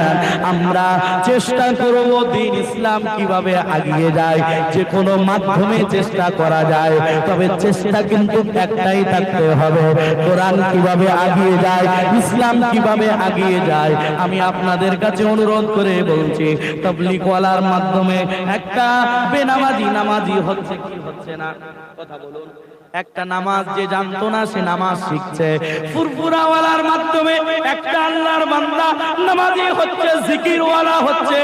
আমরা চেষ্টা করব দ্বীন ইসলাম কিভাবে এগিয়ে যায়, যে কোনো মাধ্যমে চেষ্টা করা যায়, তবে চেষ্টা কিন্তু একটাই থাকতে হবে, কোরআন কিভাবে এগিয়ে যায়, ইসলাম কিভাবে এগিয়ে যায়। আমি আপনাদের কাছে অনুরোধ করে বলছি, তাবলীগ ওয়ালার মাধ্যমে একটা বেনামাজি নামাজি হচ্ছে কি হচ্ছে না, কথা বলুন, একটা নামাজ যে জানতো না সে নামাজ শিখছে। ফুরফুরাওয়ালার মাধ্যমে একটা আল্লাহর বান্দা নামাজি হচ্ছে, জিকিরওয়ালা হচ্ছে।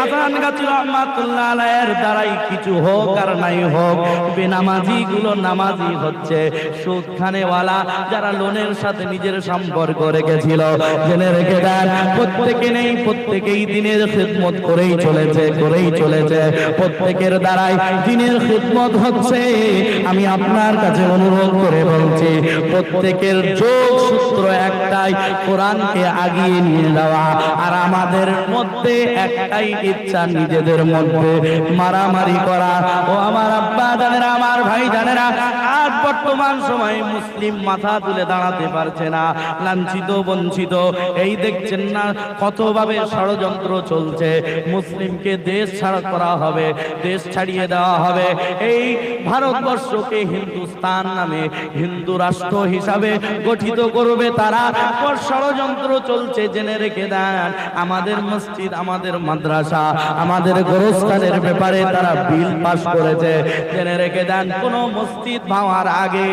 আজান গাছি রহমাতুল্লাহ আলাইহির দ্বারাই কিছু হোক আর নাই হোক, বেনামাজি গুলো নামাজি হচ্ছে। সুদ খানেওয়ালা যারা লোনের সাথে নিজের সম্পর্ক রেখেছিল, জেনে রেখে দেন প্রত্যেকে নেই, প্রত্যেকেই দিনের খিদমত করেই চলেছে। প্রত্যেকের দ্বারাই দিনের খিদমত হচ্ছে। আমি আপনার কাছে অনুরোধ করে বলছি, প্রত্যেকের যোগ সূত্র একটাই, কোরআনকে আগিয়ে নিয়ে যাওয়া। আর আমাদের মধ্যে একটাই ইচ্ছা, নিজেদের মধ্যে মারামারি করা। ও আমার আব্বা জানেরা, আমার ভাই জানেরা, আজ বর্তমান সময়ে মুসলিম মাথা তুলে দাঁড়াতে পারছে না, লাঞ্ছিত বঞ্চিত। এই দেখছেন না কতভাবে ষড়যন্ত্র চলছে। মুসলিমকে দেশ ছাড়া করা হবে, দেশ ছাড়িয়ে দেওয়া হবে। এই ভারতবর্ষকে হিন্দুস্তান নামে হিন্দু রাষ্ট্র হিসাবে গঠিত করবে তারা। ষড়যন্ত্র চলছে, জেনে রেখে দেন। আমাদের মসজিদ, আমাদের মাদ্রাসা, আমাদের গোরস্থানের ব্যাপারে তারা বিল পাস করেছে, জেনে রেখে দেন। কোন মসজিদ ভাঙার আগে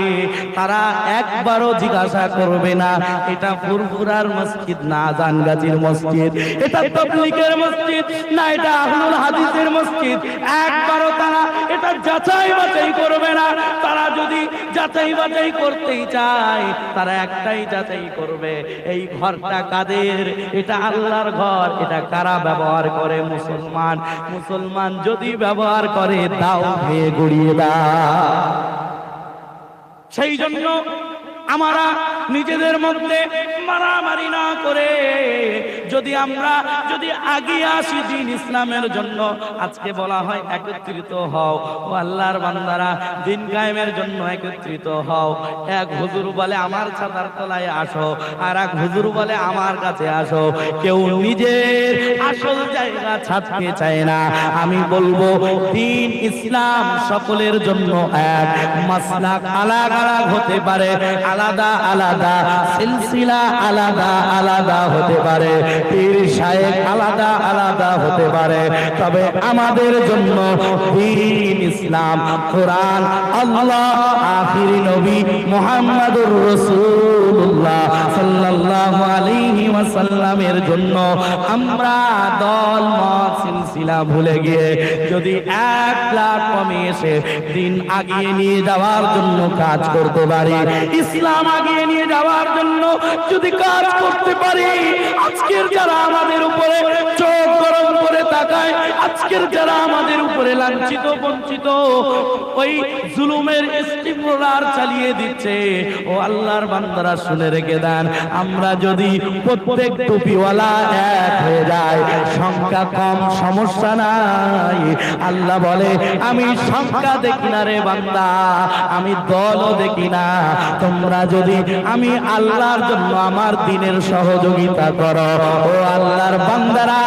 তারা একবারও জিজ্ঞাসা করবে না এটা ফুরফুরার মসজিদ না জানগাছির মসজিদ, এটা তাবলীগের মসজিদ না এটা আহলুল হাদিসের মসজিদ। একবারও তারা এটা যাচাই বাছাই করবে না। তারা যদি যাচাই বাছাই করতেই চায়, তারা একটাই যাচাই করবে, এই ঘরটা কাদের? এটা আল্লাহর ঘর। এটা কারা ব্যবহার করে? মুসলমান। মুসলমান যদি ব্যবহার করে, দাও ভেঙে গুড়িয়ে দাও। সেই জন্য আমরা নিজেদের মধ্যে মারামারি না করে যদি আগিয়ে আসি দিন ইসলামের জন্য। আজকে বলা হয় একত্রিত হও, ও আল্লাহর বান্দারা দিন কায়েমের জন্য একত্রিত হও। এক হুজুর বলে আমার ছাতার তলায় আসো, আর এক হুজুর বলে আমার কাছে আসো। কেউ নিজের আসল জায়গা ছাড়তে চায় না। আমি বলবো দিন ইসলাম সকলের জন্য এক। মাসলাক আলাদা আলাদা হতে পারে, আলাদা আলাদা সিলসিলা আলাদা আলাদা হতে পারে, পীর শায়েখ আলাদা আলাদা হতে পারে, তবে আমাদের জন্য দ্বীন ইসলাম, কোরআন, আল্লাহ, আখির নবী মুহাম্মদুর রাসূলুল্লাহ সাল্লাল্লাহু আলাইহি ওয়াসাল্লামের জন্য আমরা দল মত সিলসিলা ভুলে গিয়ে যদি এক লাখ কমে এসে দিন আগিয়ে নিয়ে যাওয়ার জন্য কাজ করতে পারি, ইসলাম আগিয়ে নিয়ে যাওয়ার জন্য যদি কাজ করতে পারি, আজকের যারা আমাদের উপরে চোখ গরম করে তাকায়, আজকের যারা আমাদের উপরে লাঞ্ছিত বঞ্চিত ওই জুলুমের স্টিমুলার চালিয়ে দিচ্ছে, ও আল্লাহর বান্দারা শুনে রেখে দেন, আমরা যদি প্রত্যেক টুপিওয়ালা এক হয়ে যায়, সংখ্যা কম সমস্যা নাই। আল্লাহ বলে আমি সংখ্যা দেখি না রে বান্দা, আমি দলও দেখি না। তোমরা যদি আমি আল্লাহর জন্য আমার দ্বীনের সহযোগিতা করো, ও আল্লাহর বান্দারা,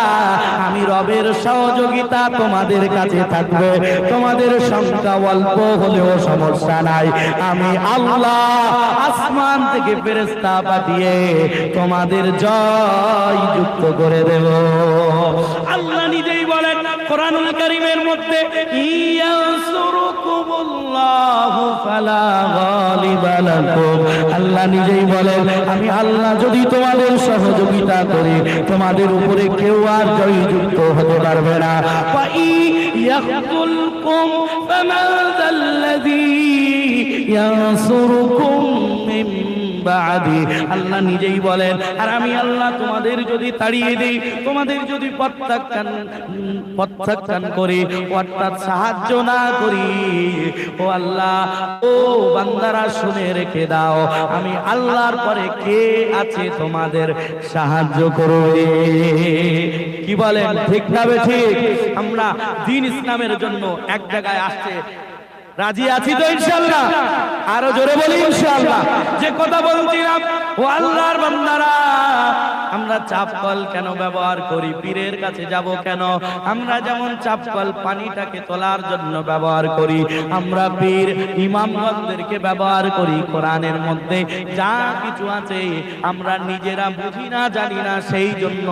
আমি রবের সহযোগিতা তোমাদের কাছে থাকবে। তোমাদের সংখ্যা অল্প হলেও সমস্যা নাই, আমি আল্লাহ আসমান থেকে ফেরেশতা পাঠিয়ে তোমাদের জয় যুক্ত করে দেব। আল্লাহ নিজেই বলেন কোরআনুল কারীমের মধ্যে, ইয়ানসুরুকুমুল্লাহু ফালা গালিবা লাকুম। আল্লাহ নিজেই বলেন আমি আল্লাহ যদি তোমাদের সহযোগিতা করি, তোমাদের উপরে কেউ আর জয়যুক্ত হতে পারবে না। ফা ইয়াখযুলকুম ফামান যাল্লাযী ইয়ানসুরুকুম মিন বাদি। আল্লাহ নিজেই বলেন আর আমি আল্লাহ তোমাদের যদি তাড়িয়ে দেই, তোমাদের যদি প্রত্যাখ্যান করি, অর্থাৎ সাহায্য না করি, ও আল্লাহ, ও বান্দারা শুনে রেখে দাও, আমি আল্লাহর পরে কে আছে তোমাদের সাহায্য করবে? কি বলেন, ঠিক না ঠিক? আমরা দ্বীন ইসলামের জন্য এক জায়গায় আসছে, রাজি আছি তো ইনশাআল্লাহ? আরো জোরে বলি ইনশাআল্লাহ। যে কথা বলছিলাম, ও আল্লাহর বান্দারা, আমরা চাপ কল কেন ব্যবহার করি? পীরের কাছে যাব কেন? আমরা যেমন চাপ কল পানিটাকে তোলার জন্য ব্যবহার করি, আমরা পীর ইমামগণদেরকে ব্যবহার করি কোরআনের মধ্যে যা কিছু আছে আমরা নিজেরা বুঝি না, জানি না, সেই জন্য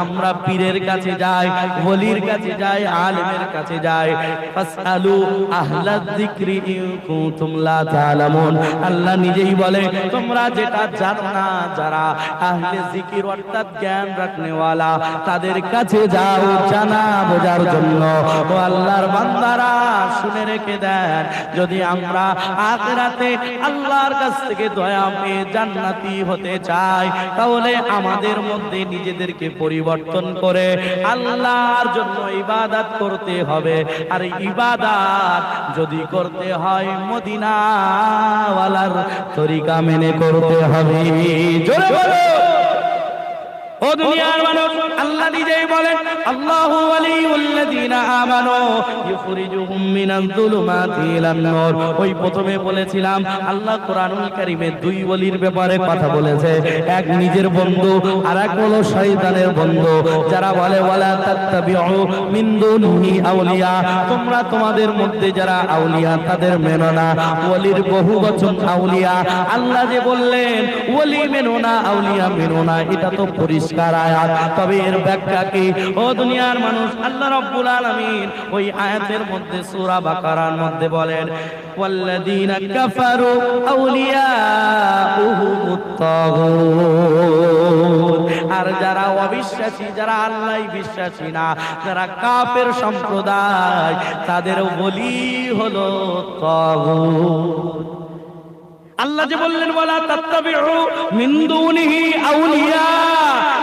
আমরা পীরের কাছে যাই, ওলির কাছে যাই, আলেমের কাছে যাই। ফাসআলু আহলায যিকরি ইন কুনতুম লা তা'লামুন। আল্লাহ নিজেই বলে তোমরা যেটা জানো না, যারা আহলে জিকির অর্থাৎ জ্ঞান রাখনেওয়ালা, তাদের কাছে যাও জানা বোঝার জন্য। ও আল্লাহর বান্দারা শুনে রেখে দেন, যদি আমরা আখিরাতে আল্লাহর কাছ থেকে দয়া পেয়ে জান্নাতি হতে চাই, তাহলে আমাদের মধ্যে নিজেদেরকে পরিবর্তন করে আল্লাহর জন্য ইবাদত করতে হবে। আর ইবাদত যদি করতে হয় মদিনা ওয়ালার তরিকা মেনে করতে হবে। জোরে বলো ও দুনিয়ার মানুষ, আল্লাহ নিজেই বলেন আল্লাহু ওয়ালিউল্লাযীনা আমানু ইখরিজুহুম মিনাজ যুলুমাতি ইলান নূর। ওই প্রথমে বলেছিলাম আল্লাহ কোরআনুল কারীমে দুই ওলির ব্যাপারে কথা বলেছে, এক নিজের বন্ধু আর এক হলো শয়তানের বন্ধু। যারা বলে ওয়ালা তাত্তাবিউ মিন দুনিহি আউলিয়া, তোমরা তোমাদের মধ্যে যারা আউলিয়া তাদের মেনো না। ওলির বহুবচন আউলিয়া। আল্লাহ যে বললেন ওলি মেনো না, আউলিয়া মেনো না, এটা তো পরিষ্কার আয়াত। তবে এর ব্যাখ্যা কি? ও দুনিয়ার মানুষ, আল্লাহ রাব্বুল আলামিন ওই আয়াতের মধ্যে সূরা বাকারার মধ্যে বলেন ওয়াল্লাযীনা কাফারু আউলিয়াউহুমুত তাগুত। আর যারা অবিশ্বাসী, যারা আল্লাহই বিশ্বাসী না, যারা কাফের সম্প্রদায়, তাদের ওলি হলো তাগুত। আল্লাহ যে বললেন ওয়ালা তাত্তাবিউ মিন দুনিহি আউলিয়া,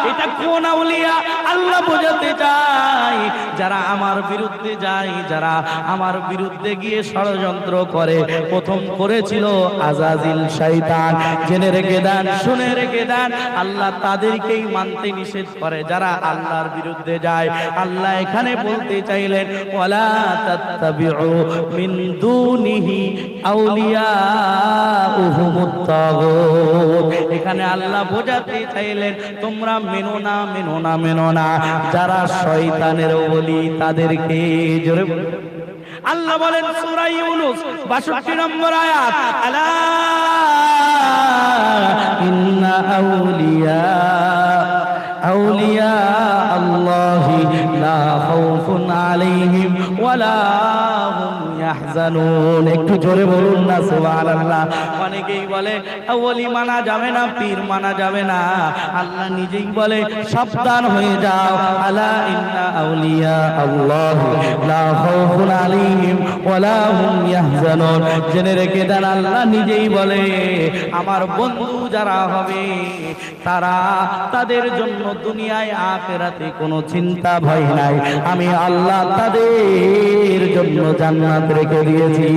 এটা কোন আউলিয়া? আল্লাহ বোঝাতে চায় যারা আমার বিরুদ্ধে যায়, যারা আমার বিরুদ্ধে গিয়ে ষড়যন্ত্র করে। প্রথম করেছিল আজাজিল শয়তান। জেনে রেখে দেন, শুনে রেখে দেন, আল্লাহ তাদেরকেই মানতে নিষেধ করে যারা আল্লাহর বিরুদ্ধে যায়। আল্লাহ এখানে বলতে চাইলেন ওয়ালা তাত্তাবিউ মিন দুনিহি আউলিয়া। এখানে আল্লাহ বোঝাতে চাইলেন তোমরা মেনো না, মেনো না, মেনো না যারা শয়তানের ওলি তাদেরকে। জোরে আল্লাহ বলেন সূরা ইউনূস 62 নম্বর আয়াত, আলা ইন্না আউলিয়া আউলিয়া আল্লাহি লা খাউফুন আলাইহিম ওয়ালা হুম ইয়াহজানুন। একটু জোরে বলুন না সুবহানাল্লাহ। অনেকেই বলে ওলি মানা যাবে না, পীর মানা যাবে না। আল্লাহ নিজেই বলে সাবধান হয়ে যাও, আলা ইন্না আউলিয়া আল্লাহি লা খাউফুন আলাইহিম ওয়ালা হুম ইয়াহজানুন। জেনে রেখে দেন, আল্লাহ নিজেই বলে আমার বন্ধু যারা হবে তারা, তাদের জন্য দুনিয়ায় আখিরাতে কোনো চিন্তা ভয় নাই। আমি আল্লাহ তাদের জন্য জান্নাত রেখে দিয়েছি।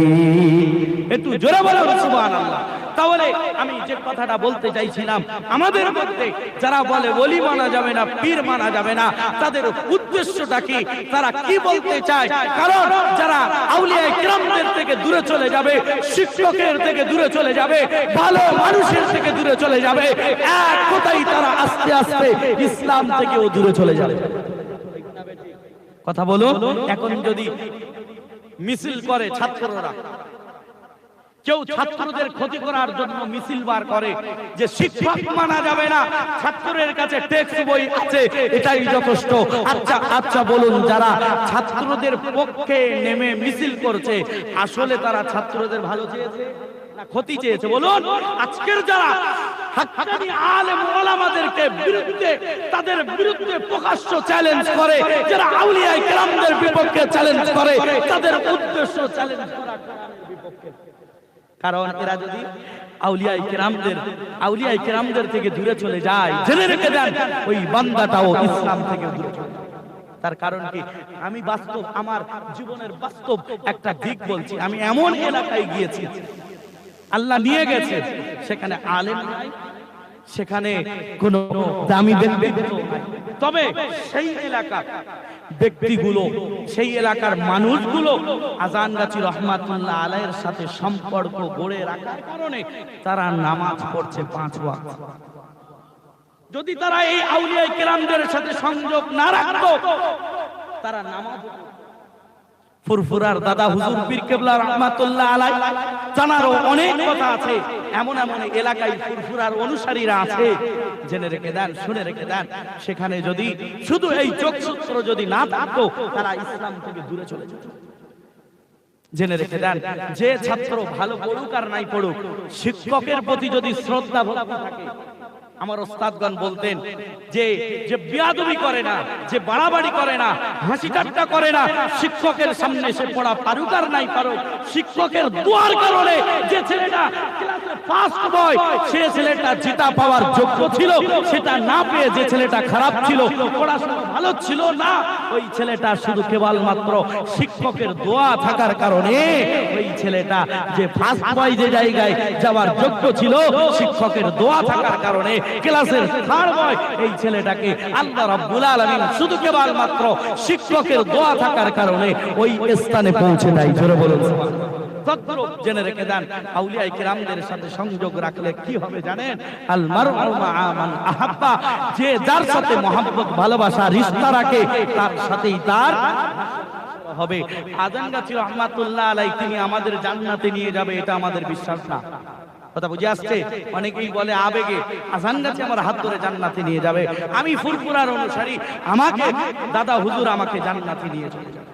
একটু জোরে বলুন সুবহানাল্লাহ। তাহলে আমি যে কথাটা বলতে চাইছিলাম, আমাদের মধ্যে যারা বলে ওলি মানা যাবে না, পীর মানা যাবে না, তাদের উদ্দেশ্যটা কি? তারা কি বলতে চায়? কারণ যারা আউলিয়া কিরামদের থেকে দূরে চলে যাবে, শিক্ষকের থেকে দূরে চলে যাবে, ভালো মানুষের থেকে দূরে চলে যাবে, এক কথাই তারা আস্তে আস্তে ইসলাম থেকেও দূরে চলে যাবে। কথা বলুন। এখন যদি মিছিল করে ছাত্ররা, কেউ ছাত্রদের ক্ষতি করার জন্য মিছিল বার করে যে শিক্ষক মানা যাবে না, ছাত্রের কাছে টেক্সট বই আছে, এটাই যথেষ্ট। আচ্ছা আচ্ছা বলুন, যারা ছাত্রদের পক্ষে নেমে মিছিল করছে, আসলে তারা ছাত্রদের ভালো চেয়েছে না ক্ষতি চেয়েছে? বলুন। আজকের যারা হাক্কানি আলেম ওলামাদেরকে বিরুদ্ধে, তাদের বিরুদ্ধে প্রকাশ্য চ্যালেঞ্জ করে, যারা আউলিয়া কিরামদের বিপক্ষে চ্যালেঞ্জ করে, তাদের উদ্দেশ্য চ্যালেঞ্জ করা কোরআনের বিপক্ষে। কারণ এরা যদি আউলিয়া কিরামদের থেকে দূরে চলে যায়, জেনে রেখে দেন ওই বান্দাটাও ইসলাম থেকে দূরে চলে যায়। তার কারণ কি? আমি বাস্তব, আমার জীবনের বাস্তব একটা দিক বলছি। আমি এমন এলাকায় গিয়েছি, আল্লাহ নিয়ে গেছে, সেখানে আলেম নাই, সেখানে কোন দামি ব্যক্তিত্ব নাই, তবে সেই এলাকার ব্যক্তিগুলো, সেই এলাকার মানুষগুলো আজান গাছি রহমাতুল্লাহ আলাইহির সাথে সম্পর্ক গড়ে রাখার কারণে তারা নামাজ পড়ছে 5 ওয়াক্ত। যদি তারা এই আউলিয়া কেরামদের সাথে সংযোগ না রাখতো, তারা নামাজ ফুরফুরার দাদা হুজুর পীর কেবলা রাহমাতুল্লাহ আলাইহি জানারও অনেক কথা আছে। এমন এমন এলাকায় ফুরফুরার অনুসারীরা আছে, জেনে রেখে দেন, শুনে রেখে দেন, সেখানে যদি শুধু এই যোগসূত্র যদি না থাকতো, তারা ইসলাম থেকে দূরে চলে যেত। জেনে রেখে দেন, যে ছাত্র ভালো পড়ুক আর নাই পড়ুক, শিক্ষকের প্রতি যদি শ্রদ্ধা ভক্তি থাকে, আমার ওস্তাদগণ বলতেন যে যে বিয়াদবি করে না, যে বাড়াবাড়ি করে না, হাসি ঠাট্টা করে না, শিক্ষকের সামনে সে পড়া পারুক আর নাই পারুক, শিক্ষকের দোয়ার কারণে যে ছেলেটা ক্লাসে ফার্স্ট বয়, সে ছেলেটা জিতা পাওয়ার যোগ্য ছিল, সেটা না পেয়ে যে ছেলেটা খারাপ ছিল, পড়াশোনা ভালো ছিল না, ওই ছেলেটা শুধু কেবলমাত্র শিক্ষকের দোয়া থাকার কারণে ওই ছেলেটা যে ফার্স্ট বয় যে জায়গায় যাওয়ার যোগ্য ছিল, শিক্ষকের দোয়া থাকার কারণে ক্লাসের থার্ড বয় এই ছেলেটাকে আল্লাহ রাব্বুল আলামিন শুধু কেবলমাত্র শিক্ষকের দোয়া থাকার কারণে ওই স্থানে পৌঁছে দেয়। জোরে বলুন সুবহানাল্লাহ। জেনে রেখে দেন, আউলিয়া কিরামদের সাথে সংযোগ রাখলে কি হবে জানেন? আল মারউ মা'a মান আহাব্বা, যে যার সাথে মহব্বত ভালোবাসা রিশতা রাখে, তার সাথেই তার হবে। আজানগাছি রহমাতুল্লাহ আলাইহি তিনি আমাদের জান্নাতে নিয়ে যাবে, এটা আমাদের বিশ্বাস না। কথা বুঝে আসছে? অনেকেই বলে আবেগে আজানগাছি আমার হাত ধরে জান্নাতে নিয়ে যাবে, আমি ফুরফুরার অনুসারী, আমাকে দাদা হুজুর আমাকে জান্নাতে নিয়ে চলে যাবে,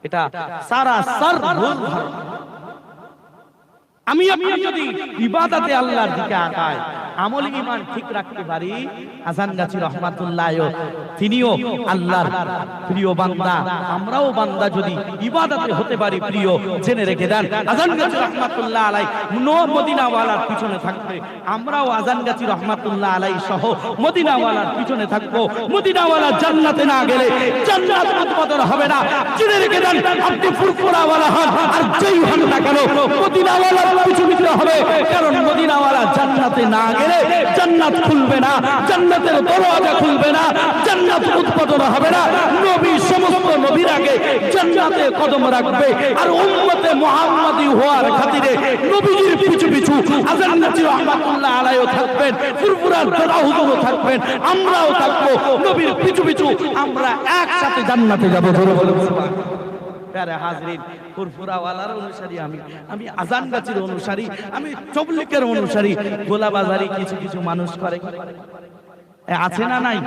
এটা সারা সর ভুল ধারণা। আমি আপনি যদি ইবাদতে আল্লাহর দিকে আগাই, আমল ঈমান ঠিক রাখতে পারি, আজানগাছি রহমাতুল্লাহ তিনিও আল্লাহর প্রিয় বান্দা, আমরাও বান্দা যদি ইবাদতে হতে পারি প্রিয়, জেনে রেখে দেন আজানগাছি রহমাতুল্লাহ আলাইহি মদিনাওয়ালার পিছনে থাকবে, আমরাও আজানগাছি রহমাতুল্লাহ আলাইহি সহ মদিনাওয়ালার পিছনে থাকবো। মদিনাওয়ালা জান্নাতে না গেলে জান্নাত উৎপাদন হবে না। জেনে রেখে দেন, আপনি ফুরফুরাওয়ালা হন আর যেই হন না কেন, মদিনাওয়ালার পিছু নিতে হবে, কারণ মদিনাওয়ালা জান্নাতে না গেলে জান্নাত খুলবে না, জান্নাতের দরওয়াজা খুলবে না, জান্নাত উৎপাদন হবে না। নবী সমস্ত নবীর আগে জান্নাতে কদম রাখবে, আর উম্মতে মুহাম্মাদি হওয়ার খাতিরে নবীজির পিছু পিছু আজানগাছি রহমাতুল্লাহ আলাইহি থাকবেন, ফুরফুরার দাদা হুজুরও থাকবেন, আমরাও থাকবো, নবীর পিছু পিছু আমরা একসাথে জান্নাতে যাব। জোরে বলুন সুবহানাল্লাহ। প্যারে হাজরিন, ফুরফুরাওয়ালার অনুসারী আমি আজানগাছির অনুসারী, আমি চবলিকের অনুসারী। গোলাবাজারি কিছু কিছু মানুষ করে, আছে না নাই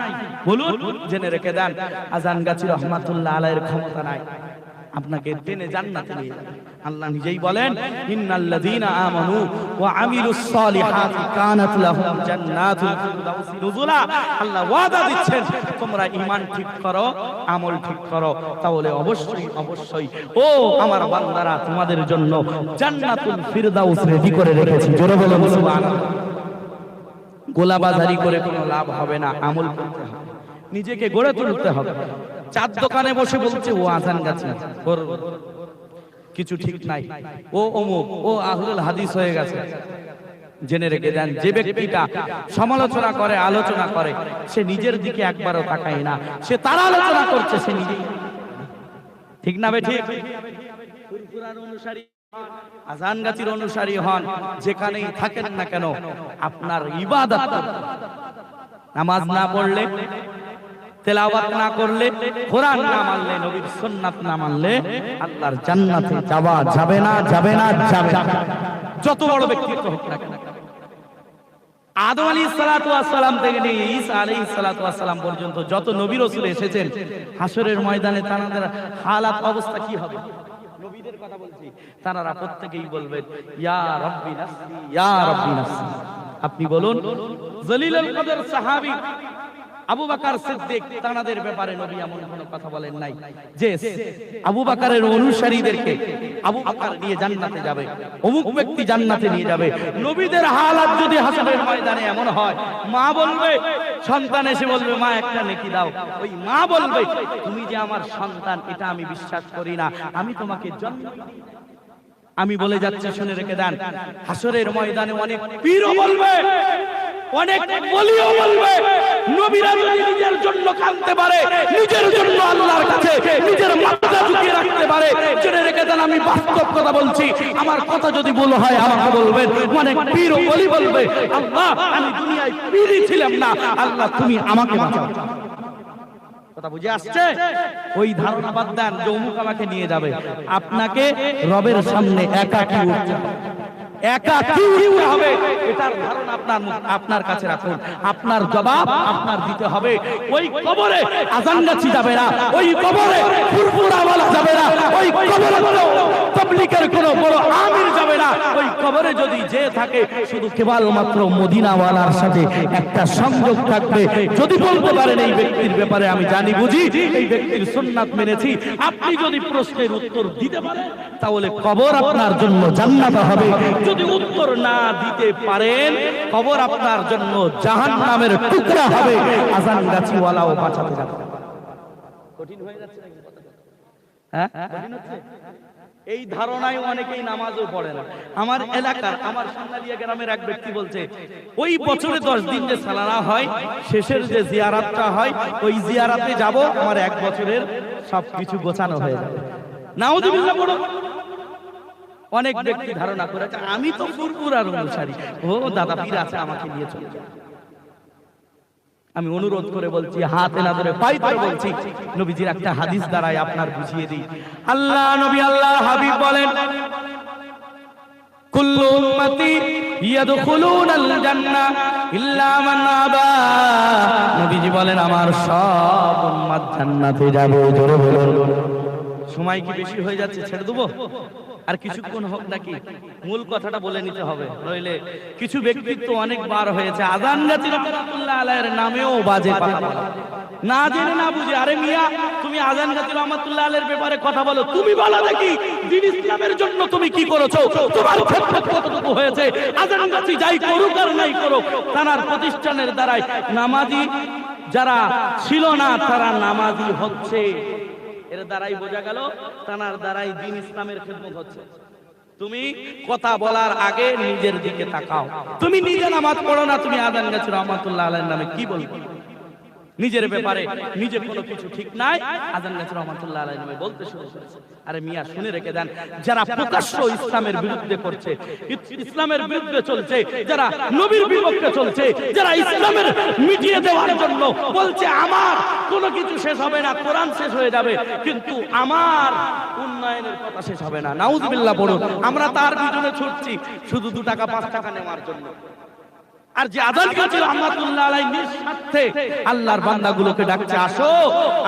বলুন? জেনে রেখে দেন, আজানগাছি রহমাতুল্লাহ আলাইহির ক্ষমতা নাই আপনাকে টেনে জান্নাতে নিয়ে যাবে। আল্লাহ নিজেই বলেন, ইন্নাল্লাযীনা আমানু ওয়া আমিলুস সালিহাতি কানাত লাহুম জান্নাতুল ফিরদাউসি নুজুলা। আল্লাহ ওয়াদা দিচ্ছেন, তোমরা ঈমান ঠিক করো, আমল ঠিক করো, তাহলে অবশ্যই অবশ্যই ও আমার বান্দারা তোমাদের জন্য জান্নাতুল ফিরদাউস রেডি করে রেখেছি। জোরে বলুন সুবহানাল্লাহ। গোলাবাজারি করে কোনো লাভ হবে না, আমল করতে হবে, নিজেকে গড়ে তুলতে হবে। চার দোকানে বসে বলছে ও আজানগাছি, ওর কিছু ঠিক নাই, ও অমুক, ও আহলুল হাদিস হয়ে গেছে। জেনে রেখে দেন, যে ব্যক্তিটা সমালোচনা করে, আলোচনা করে, সে নিজের দিকে একবারও তাকায় না, সে তার আলোচনা করছে, সে নিজে ঠিক না বে ঠিক? ফুরফুরার অনুসারী, আজানগাছির অনুসারী হন, যেখানেই থাকেন না কেন আপনার ইবাদত, নামাজ না পড়লে, তেলাওয়াত না করলে, কোরআন না মানলে, নবীর সুন্নাত না মানলে আল্লাহর জান্নাতে যাওয়া যাবে না, যাবে না, যাবে না, যত বড় ব্যক্তিত্ব হোক না কেন। আদম আলাইহিস সালাতু ওয়াস সালাম থেকে নিয়ে ঈসা আলাইহিস সালাতু ওয়াস সালাম পর্যন্ত যত নবী রাসূল এসেছেন, হাসরের ময়দানে তাদের হালাত অবস্থা কি হবে? নবীদের কথা বলছি, তারা প্রত্যেকেই বলবেন ইয়া রাব্বি নাফসি, ইয়া রাব্বি নাফসি। আপনি বলুন, জলিলুল কদর সাহাবী আবু বকর সিদ্দিক, তাদের ব্যাপারে নবী এমন কোনো কথা বলেন নাই যে আবু বকরের অনুসারীদেরকে আবু বকর নিয়ে জান্নাতে যাবে, অমুক ব্যক্তি জান্নাতে নিয়ে যাবে। নবীদের হালাত যদি হাসরের ময়দানে এমন হয়, মা বলবে, সন্তান এসে বলবে মা একটা নেকি দাও, ওই মা বলবে তুমি যে আমার সন্তান এটা আমি বিশ্বাস করি না, আমি তোমাকে জন্ম আমি বলে যাচ্ছি, শুনে রেখে দেন, হাসরের ময়দানে অনেক পীরও বলবে অনেক বলিও বলবে নবীরা যদি নিজের জন্য কাঁদতে পারে, নিজের জন্য আল্লাহর কাছে নিজের মাথা ঝুঁকিয়ে রাখতে পারে, জেনে রেখে দেন আমি বাস্তব কথা বলছি। আমার কথা যদি ভুল হয় আমাকে বলবেন। অনেক পীর ও বলি বলবে আল্লাহ আমি দুনিয়ায় পীরই ছিলাম না, আল্লাহ তুমি আমাকে বাঁচাও। কথা বুঝে আসছে? ওই ধারণা বাদ দেন যে অমুক আমাকে নিয়ে যাবে। আপনাকে রবের সামনে একাকী উঠতে হবে, একাকী উঠতে হবে। এটার ধারণা আপনার কাছে রাখুন। আপনার জবাব আপনার দিতে হবে। ওই কবরে আজানগাছি যাবে না, ওই কবরে ফুরফুরাওয়ালা যাবে না, ওই কবরে তাবলীগের কোন বড় আমির যাবে না। ওই কবরে যদি যে থাকে শুধু কেবলমাত্র মদিনাওয়ালার সাথে একটা সংযোগ থাকবে। যদি বলতে পারেন এই ব্যক্তির ব্যাপারে আমি জানি বুঝি, এই ব্যক্তির সুন্নাত মেনেছি, আপনি যদি প্রশ্নের উত্তর দিতে পারেন তাহলে কবর আপনার জন্য জান্নাত হবে। যদি উত্তর না দিতে পারেন কবর আপনার জন্য জাহান্নামের টুকরা হবে। আজানগাছিওয়ালাও বাঁচাতে যাবে। কঠিন হয়ে যাচ্ছে নাকি কথা? হ্যাঁ কঠিন হচ্ছে। এই ধারণায় অনেকেই নামাজও পড়ে না। আমার এলাকার আমার সোনালিয়া গ্রামের এক ব্যক্তি বলছে ওই বছরে 10 দিন যে সালানা হয়, শেষের যে জিয়ারাতটা হয়, ওই জিয়ারাতে যাব, আমার এক বছরের সবকিছু গোছানো হয়ে যাবে। নাউযুবিল্লাহ পড়ো। অনেক ব্যক্তি ধারণা করেছে আমি তো ফুরফুরার অনুসারী, ও দাদা পীর আছে আমাকে নিয়ে চলে যাবে। আমি অনুরোধ করে বলছি, হাতে না ধরে পাই ধরে বলছি, নবীজির একটা হাদিস দ্বারাই আপনার বুঝিয়ে দিই। আল্লাহ নবী আল্লাহর হাবিব বলেন কুল্লু উম্মতি ইয়াদখুলুনাল জান্নাহ ইল্লা মান আবা। নবীজি বলেন আমার সব উম্মত জান্নাতে যাবে। জোরে বলুন। সময় কি বেশি হয়ে যাচ্ছে? ছেড়ে দেবো আর কিছুক্ষণ হোক নাকি? মূল কথাটা বলে নিতে হবে, নইলে কিছু ব্যক্তিত্ব অনেকবার হয়েছে আজানগাছি রাহমাতুল্লাহ আলাইহির নামেও বাজে কথা বলা, না জেনে না বুঝে। আরে মিয়া তুমি আজানগাছি রাহমাতুল্লাহ আলাইহির ব্যাপারে কথা বলো, তুমি বলো দেখি দ্বীন ইসলামের জন্য তুমি কি করেছো, তোমার খেদমত কতটুকু হয়েছে। আজানগাছি যাই করুক আর নাই করুক, তার প্রতিষ্ঠানের দ্বারাই নামাজি যারা ছিল না তারা নামাজি হচ্ছে। এর দ্বারাই বোঝা গেল তানার দ্বারাই দ্বীন ইসলামের খেদমত হচ্ছে। তুমি কথা বলার আগে নিজের দিকে তাকাও। তুমি নিজে নামাজ পড়ো না, তুমি আজানগাছি রাহমাতুল্লাহ আলাইহির নামে কি বলবে? নিজের ব্যাপারে নিজে কোনো কিছু ঠিক নাই, আজানগাছি রাহমাতুল্লাহ আলাইহির নামে বলতে শুরু করেছে। আরে মিয়া শুনে রেখে দেন, যারা প্রকাশ্য ইসলামের বিরুদ্ধে করছে, ইসলামের বিরুদ্ধে চলছে, যারা নবীর বিপক্ষে চলছে, যারা ইসলামের মিটিয়ে দেওয়ার জন্য বলছে আমার কোনো কিছু শেষ হবে না, কোরআন শেষ হয়ে যাবে কিন্তু আমার উন্নয়নের কথা শেষ হবে না। নাউযুবিল্লাহ বলুন। আমরা তার পিছনে ছুটছি শুধু 2 টাকা 5 টাকা নেওয়ার জন্য। আর যে আজানগাছি রাহমাতুল্লাহ আলাইহি নিঃস্বার্থে আল্লাহর বান্দাগুলোকে ডাকছে আসো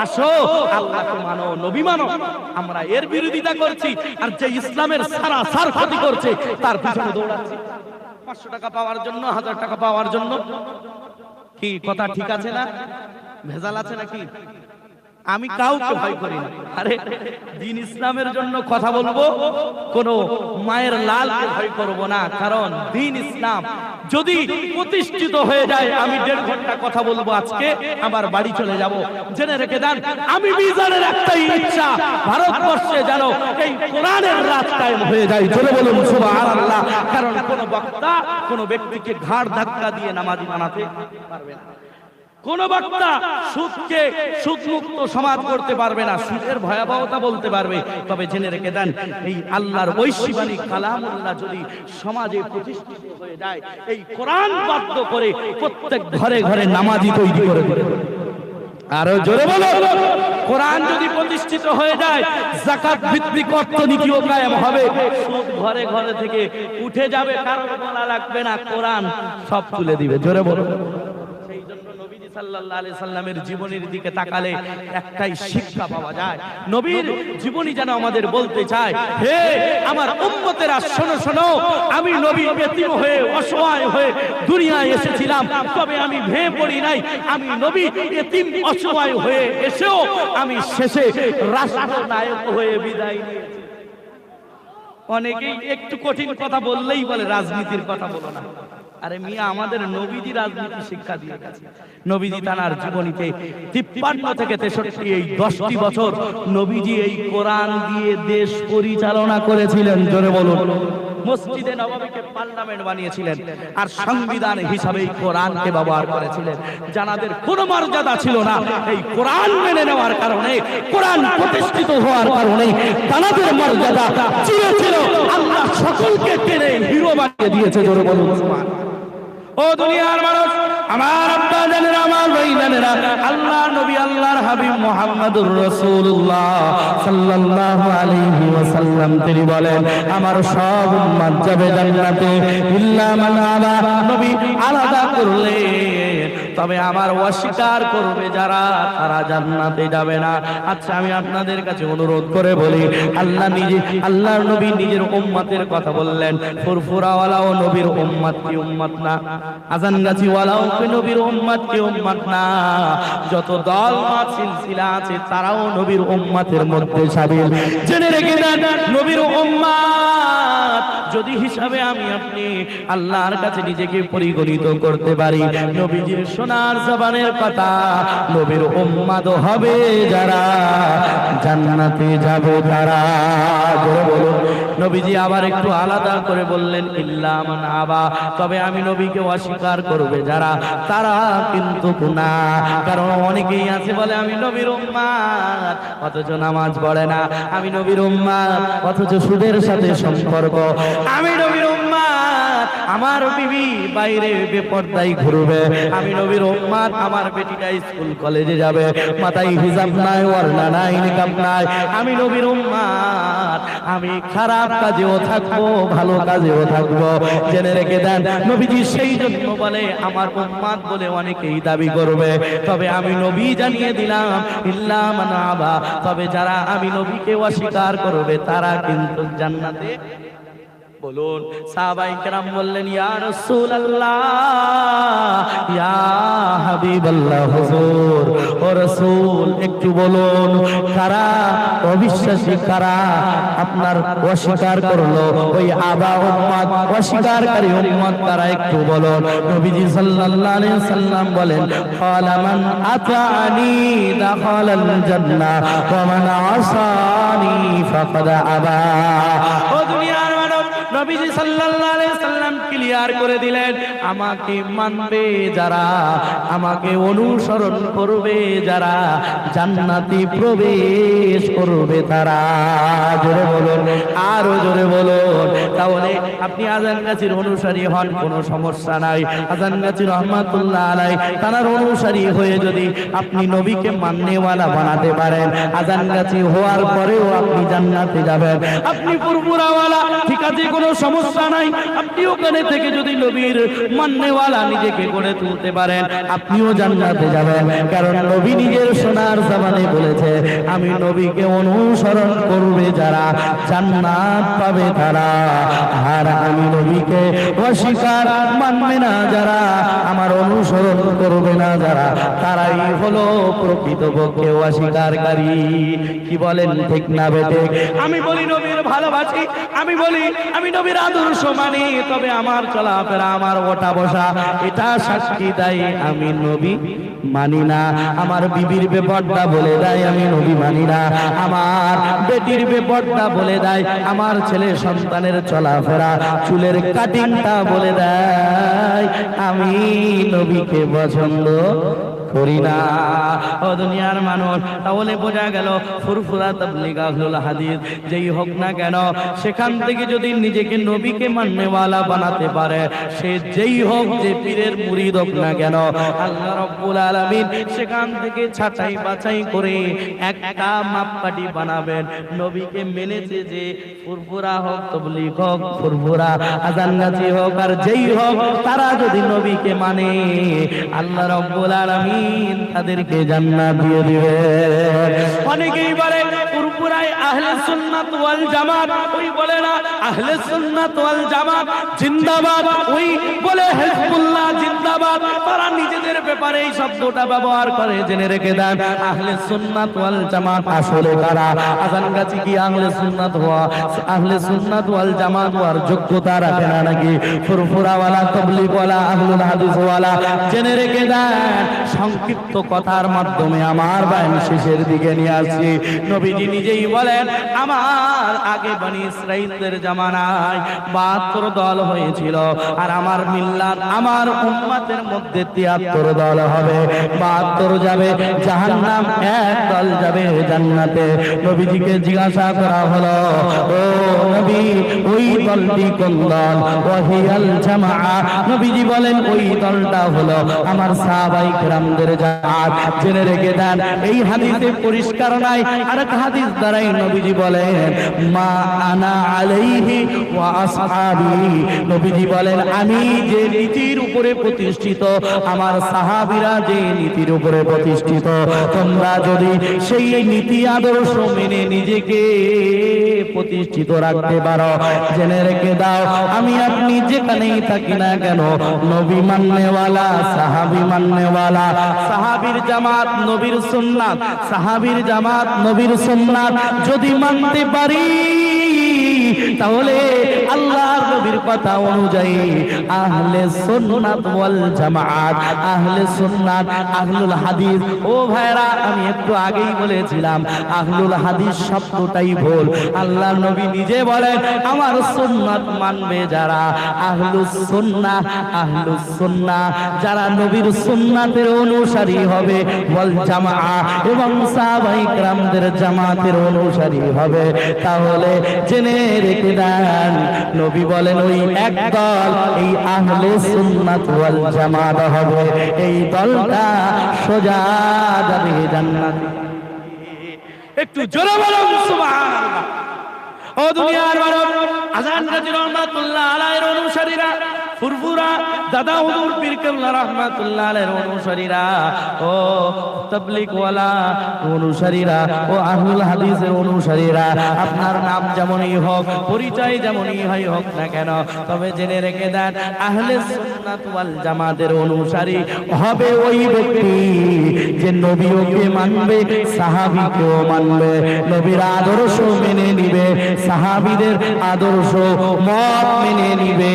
আসো আল্লাহকে মানো, নবী মানো, আমরা এর বিরোধিতা করছি। আর যে ইসলামের সারাসার ক্ষতি করছে তার পিছনে দৌড়াচ্ছি 500 টাকা পাওয়ার জন্য, 1000 টাকা পাওয়ার জন্য। কি কথা ঠিক আছে না? ভেজাল আছে নাকি? আমি কাউকে ভয় করি না। আরে দ্বীন ইসলামের জন্য কথা বলবো, কোন মায়ের লালকে ভয় করব না। কারণ দ্বীন ইসলাম যদি প্রতিষ্ঠিত হয়ে যায়, আমি 1.5 ঘন্টা কথা বলবো আজকে, আবার বাড়ি চলে যাব। জেনে রেখে দেন, আমি মিজানের একটাই ইচ্ছা, ভারতবর্ষে যেন এই কোরআনের রাজ কায়েম হয়ে যায়। জোরে বলুন সুবহানাল্লাহ। কারণ কোন বক্তা কোন ব্যক্তিকে ঘাড় ধাক্কা দিয়ে নামাজি বানাতে পারবে না। কোন বক্তা সুদকে সুদমুক্ত সমাজ করতে পারবে না, সুদের ভয়াবহতা বলতে পারবে। তবে জেনে রেখে দেন, এই আল্লাহর ঐশী কালামুল্লাহ যদি সমাজে প্রতিষ্ঠিত হয়ে যায়, এই কোরআন বাধ্য করে প্রত্যেক ঘরে ঘরে নামাজি তৈরি করে দেবে। আরো জোরে বলো, কোরআন যদি প্রতিষ্ঠিত হয়ে যায়, যাকাত ভিত্তিক অর্থনীতিও কায়েম হবে, সুদ ঘরে ঘরে থেকে উঠে যাবে, কারো বলা লাগবে না, কোরআন সব তুলে দিবে। জোরে বলো। সেই জন্য নবীজি সাল্লাল্লাহু আলাইহি সাল্লামের জীবনের দিকে তাকালে একটাই শিক্ষা পাওয়া যায়। নবীর জীবনী যেন আমাদের বলতে চায়, হে আমার উম্মতেরা শোনো শোনো, আমি নবী এতিম হয়ে অসহায় হয়ে দুনিয়ায় এসেছিলাম, তবে আমি ভেঙে পড়ি নাই। আমি নবী এতিম অসহায় হয়ে এসেও আমি শেষে রাষ্ট্রনায়ক হয়ে বিদায় নিয়েছি। অনেকেই একটু কঠিন কথা বললেই বলে রাজনীতির কথা বলো না। আরে মিয়া, আমাদের নবীজি রাজনীতি শিক্ষা দিয়ে গেছে। নবীজি তার জীবনীতে 53 থেকে 63 এই 10টি বছর নবীজি এই কোরআন দিয়ে দেশ পরিচালনা করেছিলেন। জোরে বলুন। মসজিদে নববীকে পার্লামেন্ট বানিয়েছিলেন আর সংবিধান হিসাবে কোরআনকে ব্যবহার করেছিলেন। জানাদের কোনো মর্যাদা ছিল না, এই কোরআন মেনে নেওয়ার কারণে, কোরআন প্রতিষ্ঠিত হওয়ার কারণে জানাদের মর্যাদা চির ছিল। আল্লাহ সকলকে টেনে হিরো বানিয়ে দিয়েছে। জোরে বলুন সুবহানাল্লাহ। ও দুনিয়ার মানুষ, আমার আব্বা জানেরা, আমার ভাই জানেরা, আল্লাহ নবী, আল্লাহর হাবিব মুহাম্মদুর রাসূলুল্লাহ সাল্লাল্লাহু আলাইহি ওয়াসাল্লাম তিনি বলেন, আমার সব উম্মত যাবে জান্নাতে ইল্লা মান আবা। নবী আলাদা করলে তবে আমার অস্বীকার করবে যারা, তারা জান্নাতে যাবে না। আচ্ছা, আমি আপনাদের কাছে অনুরোধ করে বলি, আল্লাহ নিজে, আল্লাহর নবী নিজের উম্মতের কথা বললেন। ফুরফুরাওয়ালাও নবীর উম্মত কি উম্মত না? আজানগাছিওয়ালাও কি নবীর উম্মত কি উম্মত না? যত দল মত সিলসিলা আছে তারাও নবীর উম্মতের মধ্যে শামিল। জেনে রেখে দেন, নবীর উম্মত যদি হিসাবে আমি আপনি আল্লাহর কাছে নিজেকে পরিগণিত করতে পারি, নবীজির সোনার জবানের কথা, নবীর উম্মত হবে যারা, জান্নাতে যাবে তারা। বলুন, নবীজি আবার একটু আলাদা করে বললেন, ইল্লা মান আবা, তবে আমি নবীকে অস্বীকার করবে যারা, তারা কিন্তু না। কারণ অনেকেই আছে বলে আমি নবীর উম্মত, অথচ নামাজ পড়ে না। আমি নবীর উম্মত, অথচ সুদের সাথে সম্পর্ক। আমি নবীর উম্মত, আমার বিবি বাইরে বেপরদায় ঘুরবে। আমি নবীর উম্মত, আমার বেটিটা স্কুল কলেজে যাবে, মাথায় হিজাব নাই, ওড়না নাই, নিকাব নাই। আমি নবীর উম্মত, আমি খারাপ কাজেও থাকবো, ভালো কাজেও থাকবো। জেনে রেখে দেন, নবীজি সেই জন্য বলে আমার উম্মত বলে অনেকেই দাবি করবে, তবে আমি নবী জানিয়ে দিলাম, ইল্লা মান আবা, তবে যারা আমি নবীকে অস্বীকার করবে তারা কিন্তু জান্নাতে। বলুন, সাহাবায়ে কেরাম বললেন, ইয়া রাসূলুল্লাহ, ইয়া হাবিবাল্লাহ, হুজুর, ও রাসূল, একটু বলুন কারা অবিশ্বাসী, কারা আপনার অস্বীকার করলো? ওই আবা উম্মত, অস্বীকারকারী উম্মত কারা, একটু বলুন। নবীজি সাল্লাল্লাহু আলাইহি সাল্লাম বলেন, ক্বালা মান আতানি দাখালাল জান্নাহ ওয়া মান আসানি ফাকাদ আবা। ও দুনিয়ার মানব, নবীজি সাল্লাল্লাহু আলাইহি সাল্লাম ক্লিয়ার করে দিলেন, আমাকে মানবে যারা, আমাকে অনুসরণ করবে যারা, জান্নাতে প্রবেশ করবে তারা। জোরে বলুন, আরো জোরে বলুন। তাহলে আপনি আজানগাছির অনুসারী হন, কোনো সমস্যা নাই। আজানগাছি রহমাতুল্লাহ আলাইহি তার অনুসারী হয়ে যদি আপনি নবীকে মাননেওয়ালা বানাতে পারেন, আজানগাছি হওয়ার পরেও আপনি জান্নাতে যাবেন। আপনি ফুরফুরাওয়ালা, ঠিক আছে, কোনো সমস্যা নাই। আপনি ওখানে থেকে যদি নবীর মাননেওয়ালা নিজেকে গড়ে তুলতে পারেন, আপনিও জান্নাতে যাবেন। কারণ নবী নিজের সোনার জবানে বলেছে, আমি নবীকে অনুসরণ করবে যারা, জান্নাত পাবে তারা। আর আমি নবীকে অস্বীকার, মানবে না যারা, আমার অনুসরণ করবে না যারা, তারাই হলো প্রকৃতপক্ষে অস্বীকারকারী। কি বলেন, ঠিক না বেঠিক? আমি বলি নবীর ভালোবাসি, আমি বলি আমি নবীর আদর্শ মানি, তবে আমার চলাফেরা, আমার ওঠা বসা, এটা সাক্ষী দেয় আমি নবী মানি না। আমার বিবির বেপরদা বলে দেয় আমি নবী মানি না। আমার বেটির বেপরদা বলে দেয়, আমার ছেলে সন্তানের চলাফেরা, চুলের কাটিংটা বলে দেয় আমি নবীকে পছন্দ করি না। ও দুনিয়ার মানুষ, তাহলে বোঝা গেল ফুরফুরা তাবলীগ আহলুল হাদিস যেই হোক না কেন, সেখান থেকে যদি নিজেকে নবীকে মাননেওয়ালা বানাতে পারে, সে যেই হোক, যে পীরের মুরিদ হোক না কেন, আল্লাহ রাব্বুল আলামিন সেখান থেকে ছাঁটাই বাছাই করে একটা মাপকাঠি বানাবেন। নবীকে মেনেছে যে ফুরফুরা হোক, তাবলীগ হোক, ফুরফুরা আজানগাছি হোক, আর যেই হোক, তারা যদি নবীকে মানে, আল্লাহ রাব্বুল আলামিন তাদেরকে জান্নাত দিয়ে দিবে। অনেকেই বলে ফুরফুরায় আহলে সুন্নাত ওয়াল জামাত, ওই বলে না আহলে সুন্নাত ওয়াল জামাত জিন্দাবাদ, ওই বলে হিজবুল্লাহ জিন্দাবাদ। তারা নিজেদের ব্যাপারে এই শব্দটা ব্যবহার করে। জেনে রেখে দেন, আহলে সুন্নাত ওয়াল জামাত আসলে কারা? আজানগাছি কি আহলে সুন্নাত হওয়া, আহলে সুন্নাত ওয়াল জামাত হওয়ার যোগ্যতা রাখে না নাকি ফুরফুরাওয়ালা, তাবলীগওয়ালা, আহলুল হাদিসওয়ালা? জেনে রেখে দেন, সংক্ষিপ্ত কথার মাধ্যমে আমার বয়ান শেষের দিকে নিয়ে আসছি। নবীজি নিজেই বলেন, বলেন আমার আগে বনি ইসরাইলদের জামানায় 72 দল হয়েছিল, আর আমার মিল্লাত আমার উম্মতের মধ্যে 73 দল হবে। 72 যাবে জাহান্নাম, এক দল যাবে জান্নাতে। নবীজিকে জিজ্ঞাসা করা হলো, ও নবী ওই দলটি কোন দল? ওয়াহিয়াল জামাআ। নবীজি বলেন ওই দলটা হলো আমার সাহাবায়ে কেরামদের জামাত। জেনে রেখে দেন, এই হাদিসে পরিষ্কার নাই। আরেক হাদিস দ্বারাই নবীজি বলেন মা আনা আলাইহি ওয়া আসহাবি। নবীজি বলেন আমি যে নীতির উপরে প্রতিষ্ঠিত, আমার সাহাবীরা যে নীতির উপরে প্রতিষ্ঠিত, তোমরা যদি সেই নীতি আদর্শ মেনে নিজেকে প্রতিষ্ঠিত রাখতে পারো, জেনে রেখে দাও আমি আপনি যেখানেই থাকি না কেন, নবী মাননেওয়ালা, সাহাবী মাননেওয়ালা, সাহাবীর জামাত নবীর সুন্নাত, সাহাবীর জামাত নবীর সুন্নাত যদি মানতে পারি, তাহলে আল্লাহর নবীর কথা অনুযায়ী আহলে সুন্নাত ওয়াল জামাত, আহলে সুন্নাত, আহলুল হাদিস। ও ভাইরা, আমি একটু আগেই বলেছিলাম আহলুল হাদিস শব্দটাই ভুল। আল্লাহর নবী নিজে বলেন আমার সুন্নাত মানবে যারা, আহলুস সুন্নাহ, আহলুস সুন্নাহ যারা নবীর সুন্নাতের অনুসারী হবে, ওয়াল জামাআহ এবং সাহাবায়ে কেরামদের জামাতের অনুসারী হবে। তাহলে জেনে রেখে দেন, নবী বলেন ওই এক দল এই আহলে সুন্নাত ওয়াল জামাত হবে, এই দলটা সোজা যাবে জান্নাতে। একটু জোরে বলুন সুবহানাল্লাহ। ও দুনিয়ার মানব, আজান গাজী রহমাতুল্লাহ আলাইহির অনুসারীরা, ফুরফুরা দাদা হুজুর পীর কেবলা রাহমাতুল্লাহ আলাইহির অনুসারীরা, ও তাবলীগ ওয়ালা অনুসারীরা, ও আহলুল হাদিসের অনুসারীরা, আপনার নাম যেমনই হোক, পরিচয় যেমনই হোক না কেন, তবে জেনে রেখে দেন আহলে সুন্নাত ওয়াল জামাতের অনুসারী হবে ওই ব্যক্তি যে নবীকে মানবে, সাহাবীকেও মানবে, নবীর আদর্শ মেনে নিবে, সাহাবীদের আদর্শ মত মেনে নিবে।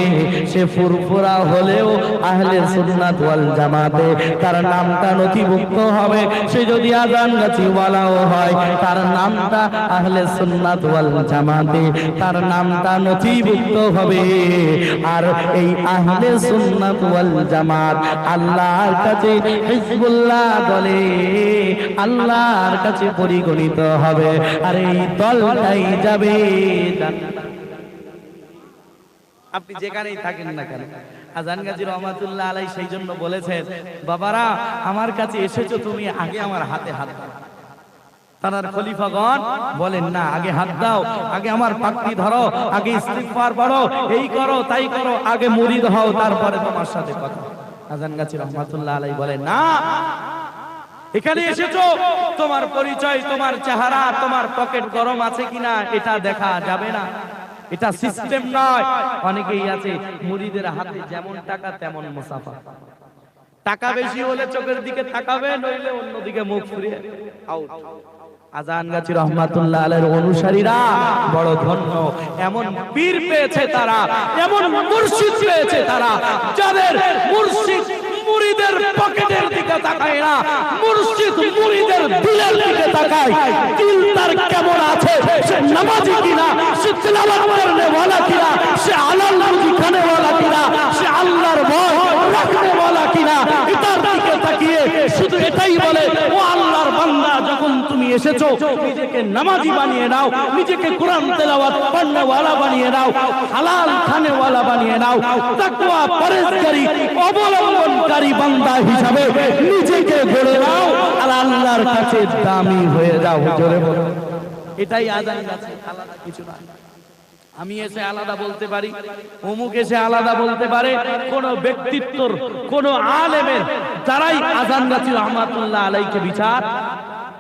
সে ফুরফুরা হলেও আহলে সুন্নাত ওয়াল জামাতে তার নামটা নথিভুক্ত হবে। সে যদি আজান গাছিওয়ালাও হয়, তার নামটা আহলে সুন্নাত ওয়াল জামাতে, তার নামটা নথিভুক্ত হবে। আর এই আহলে সুন্নাত ওয়াল জামাত আল্লাহর কাছে হিজবুল্লাহ দলে আল্লাহর কাছে পরিগণিত হবে, আর এই দলটাই যাবে জান্নাতে। আপনি যেখানেই থাকেন না কেন, আজান গাজী রহমাতুল্লাহ আলাইহি সেই জন্য বলেছেন, বাবারা আমার কাছে এসেছো তুমি আগে আমার হাতে হাত দাও। তার খলিফাগণ বলেন না, আগে হাত দাও, আগে আমার পাকড়ি ধরো, আগে ইস্তিগফার পড়ো, এই করো তাই করো, আগে মুরিদ হও, তারপরে তোমার সাথে কথা। আজান গাজী রহমাতুল্লাহ আলাইহি বলেন না, এখানে এসেছো তোমার পরিচয়, তোমার চেহারা, তোমার পকেট গরম আছে কিনা এটা দেখা যাবে না, এটা সিস্টেম নয়। অনেকেই আছে মুরিদের হাতে যেমন টাকা তেমন মুসাফা, টাকা বেশি হলে চোখের দিকে তাকাবে, নইলে অন্যদিকে মুখ ফিরিয়ে আউট। আজান গাজী রহমাতুল্লাহ আলাইহির অনুসারীরা বড় ধন্য, এমন পীর পেয়েছে তারা, এমন মুর্শিদ পেয়েছে তারা, যাদের মুর্শিদ মুরিদের পকেটের দিকে তাকায় না, মুর্শিদ মুরিদের দিলের দিকে তাকায়। দিল তার কেমন আছে, সে নামাজি কিনা, সে তিলাওয়াত করনে ওয়ালা কিনা, সে হালাল রুজি খানে ওয়ালা কিনা, সে আল্লাহর ভয় রাখনে ওয়ালা কিনা, এটার দিকে তাকিয়ে শুধু এটাই বলে, ও আল্লাহর বান্দা, যখন তুমি এসেছো নিজেকে নামাজি বানিয়ে নাও, নিজেকে কোরআন তেলাওয়াত পড়নে ওয়ালা বানিয়ে নাও, হালাল খানে ওয়ালা বানিয়ে নাও, তাকওয়া পরহেজগারি অবলম্বনকারী বান্দা হিসাবে নিজেকে গড়ে নাও, আর আল্লাহর কাছে দামি হয়ে যাও। জোরে বলো, এটাই আজান গাছে, আলাদা কিছু না। আমি এসে আলাদা বলতে পারি, অমুক এসে আলাদা বলতে পারে, কোন ব্যক্তিত্বর, কোন আলেমের দ্বারাই আজান গাজী রহমাতুল্লাহ আলাইহিকে বিচার,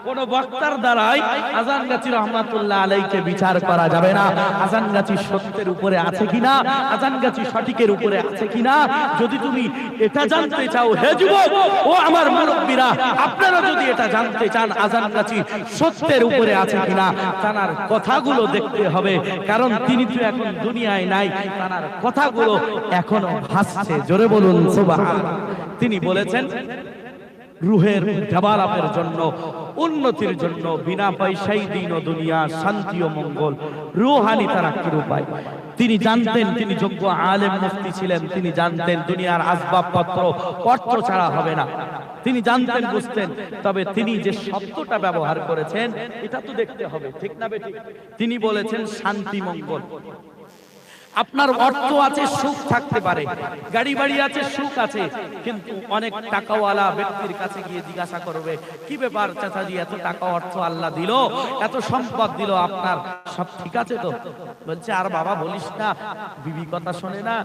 কোন বক্তার দ্বারাই আজান গাজী রহমাতুল্লাহ আলাইহিকে বিচার করা যাবে না। আজান গাজী সত্যের উপরে আছে কিনা, আজান গাজী সঠিকের উপরে আছে কিনা, যদি তুমি এটা জানতে চাও, হে যুবক, ও আমার মুরব্বীরা, আপনারা যদি এটা জানতে চান আজান গাজী সত্যের উপরে আছে কিনা, তার কথাগুলো দেখতে হবে, কারণ তিনি তো এখন দুনিয়ায় নাই, তার কথাগুলো এখনো ভাসছে। জোরে বলুন সুবহানাল্লাহ। তিনি বলেছেন রুহের ডেভেলপের জন্য উন্নতির জন্য বিনা পয়সায় দিন ও দুনিয়া শান্তি ও মঙ্গল রূহানি তারাক্কির উপায়। তিনি জানতেন, তিনি যোগ্য আলেম মুফতি ছিলেন, তিনি জানতেন দুনিয়ার আসবাবপত্র অর্থ ছাড়া হবে না। তিনি জানতেন, বুঝতেন, তবে তিনি যে শব্দটা ব্যবহার করেছেন এটা তো দেখতে হবে, ঠিক না বেঠিক? তিনি বলেছেন শান্তি মঙ্গল। আপনার অর্থ আছে, সুখ থাকতে পারে, গাড়ি বাড়ি আছে, সুখ আছে, কিন্তু অনেক টাকাওয়ালা ব্যক্তির কাছে গিয়ে জিজ্ঞাসা করবে, কি ব্যাপার চাচাজি, এত টাকা অর্থ আল্লাহ দিল, এত সম্পদ দিল, আপনার সব ঠিক আছে তো? বলছে, আর বাবা বলিস না, বিবি কথা শোনে না,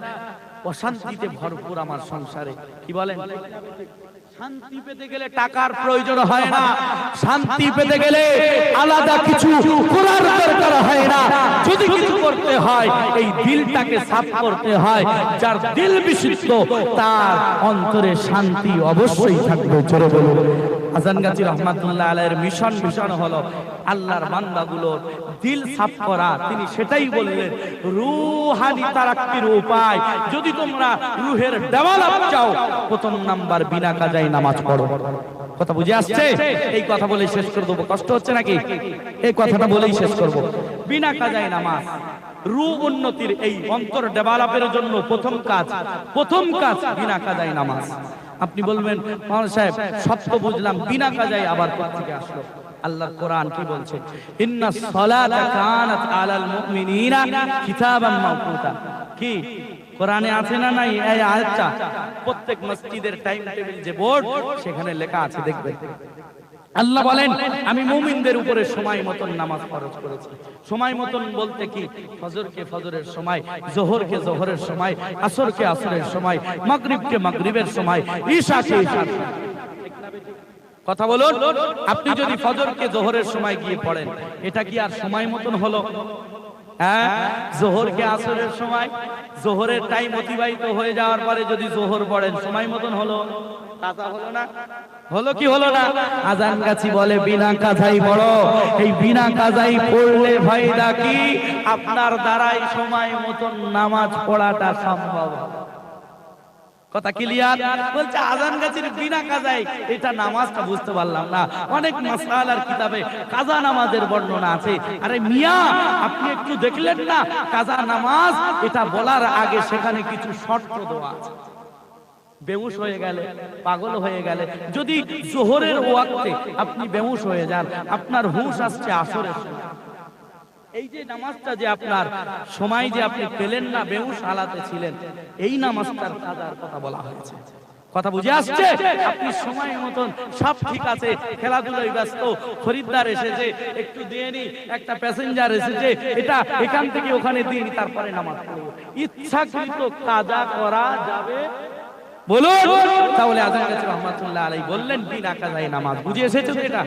অশান্তিতে ভরপুর আমার সংসারে। কি বলেন? শান্তি পেতে গেলে টাকার প্রয়োজন হয় না, শান্তি পেতে গেলে আলাদা কিছু করার দরকার হয় না। যদি কিছু করতে হয় এই দিলটাকে সাফ করতে হয়। যার দিল বিশুদ্ধ তার অন্তরে শান্তি অবশ্যই থাকবে। জোরে বলুন। হাসান গাজী রহমাতুল্লাহ আলাইহির মিশন হলো আল্লাহর বান্দাগুলোর দিল সাফ করা। তিনি সেটাই বললেন, রূহানি তারাক্কির উপায়। যদি তোমরা রূহের ডেভেলপ চাও, প্রথম নাম্বার বিনা কাজায় নামাজ পড়ো। কথা বুঝে আসছে? এই কথা বলেই শেষ করে দেবো, কষ্ট হচ্ছে নাকি? এই কথাটা বলেই শেষ করব। বিনা কাজায় নামাজ, রূহ উন্নতির, এই অন্তর ডেভেলপের জন্য প্রথম কাজ বিনা কাজায় নামাজ। আপনি বলবেন, মাওলানা সাহেব সব তো বুঝলাম, বিনা কাজায় আবার কোথা থেকে আসলো? আল্লাহর কোরআন কি বলছে? ইন্নাস সালাতা কানাত আলাল মুমিনিনা কিতাবাম মাওকুতা। কি কোরআনে আছে না নাই এই আয়াতটা? প্রত্যেক মসজিদের টাইম টেবিল যে বোর্ড, সেখানে লেখা আছে, দেখবেন। আল্লাহ বলেন, আমি মুমিনদের উপরে সময় মতন নামাজ ফরজ করেছি। সময় মতন বলতে কি? ফজরকে ফজরের সময়, জোহরকে জোহরের সময়, আসরকে আসরের সময়, মাগরিবকে মাগরিবের সময়, ঈশাকে ঈশার সময়। কথা বলুন। আপনি যদি ফজরকে জোহরের সময় গিয়ে পড়েন, এটা কি আর সময় মতন হলো? হ্যাঁ, জোহরকে আসরের সময়, জোহরের টাইম অতিবাহিত হয়ে যাওয়ার পরে যদি জোহর পড়েন, সময় মতন হলো? কাজা হলো না? হলো কি হলো না? আজান গাছি বলে বিনা কাজাই পড়ো। এই বিনা কাজাই পড়লে ফায়দা কি? আপনার দ্বারাই সময় মতন নামাজ পড়াটা সম্ভব। কথা ক্লিয়ার? বলছে আজান গাছির বিনা কাজাই, এটা নামাজটা বুঝতে পারলাম না। অনেক মাসআলার কিতাবে কাজা নামাজের বর্ণনা আছে। আরে মিয়া, আপনি একটু দেখলেন না কাজা নামাজ? এটা বলার আগে সেখানে কিছু শর্ত দেওয়া আছে। বেহুশ হয়ে গেলে, পাগল হয়ে গেলে, যদি জোহরের ওয়াক্তে আপনি বেহুশ হয়ে যান, আপনার হুঁশ আসছে আসরের সময়, এই যে নামাজটা যে আপনার সময় যে আপনি পেলেন না, বেহুশ হালাতে ছিলেন, এই নামাজটার কাজার কথা বলা হয়েছে। কথা বুঝে আসছে? আপনি সময় মতন সব ঠিক আছে, খেলাধুলায় ব্যস্ত, খরিদ্দার এসেছে, একটু দিয়ে নি, একটা প্যাসেঞ্জার এসেছে, এটা এখান থেকে ওখানে দিয়ে নি, তারপরে নামাজ পড়ব, ইচ্ছাকৃত কাজা করা যাবে? বলুন। তাহলে আজান গাজী রহমাতুল্লাহ আলাইহি বললেন বিনা কাজায় নামাজ। বুঝে এসেছে তো এটা?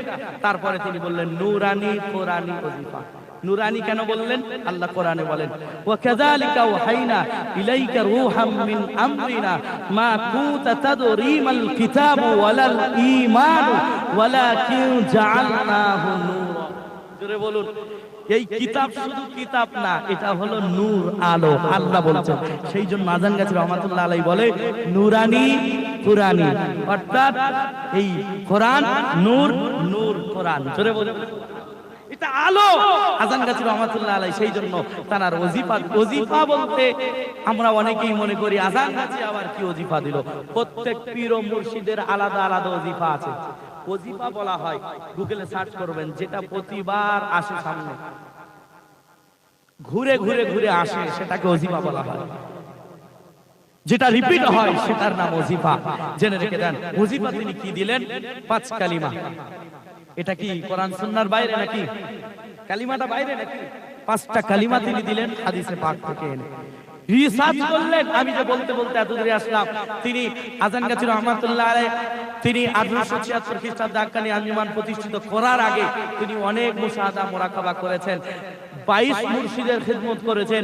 তারপরে তিনি বললেন নুরানি কোরআনি ওজিফা। নুরানি কেন বললেন? আল্লাহ কোরআনে বলেন, ওয়া কাযালিকা ওয়াহাইনা ইলাইকা রূহাম মিন আমরিনা মা কুনতা তাদরিমাল কিতাবু ওয়ালাল ঈমান ওয়ালাকিন জাআলনাহু নূরা। জোরে বলুন। এই কিতাব শুধু কিতাব না, এটা হলো নূর, আলো। আল্লাহ বলছেন, সেই জন্য আজান গাজী রহমাতুল্লাহ আলাইহি বলে নুরানি কুরআনি, অর্থাৎ এই কোরআন নূর, নূর কোরআন। জোরে বলুন, এটা আলো। আজান গাজী রহমাতুল্লাহ আলাইহি সেই জন্য তার ওজিফা বলতে আমরা অনেকেই মনে করি আজান গাজী আবার কি ওজিফা দিল। প্রত্যেক পীর ও মুর্শিদের আলাদা আলাদা ওজিফা আছে। ওজিফা বলা হয়, গুগলে সার্চ করবেন, যেটা প্রতিবার আসে সামনে, ঘুরে ঘুরে ঘুরে আসে, সেটাকে ওজিফা বলা হয়। যেটা রিপিট হয় সেটার নাম ওজিফা। জেনে রেখে দেন। ওজিফা তিনি কি দিলেন? 5 কালিমা। এটা কি কোরআন সুন্নাহর বাইরে নাকি? কালিমাটা বাইরে নাকি? 5টা কালিমা তিনি দিলেন হাদিসে পাক থেকে এনে। রিসার্চ করলেন। আমি যে বলতে বলতে এত দূরে আসলাম। তিনি আজান গাজী রহমাতুল্লাহ আলাইহি তিনি 1876 খ্রিস্টাব্দে হাক্কানী আঞ্জুমান প্রতিষ্ঠিত করার আগে তিনি অনেক মুশাহাদা মুরাকাবা করেছেন। 22 মুর্শিদের খিদমত করেছেন,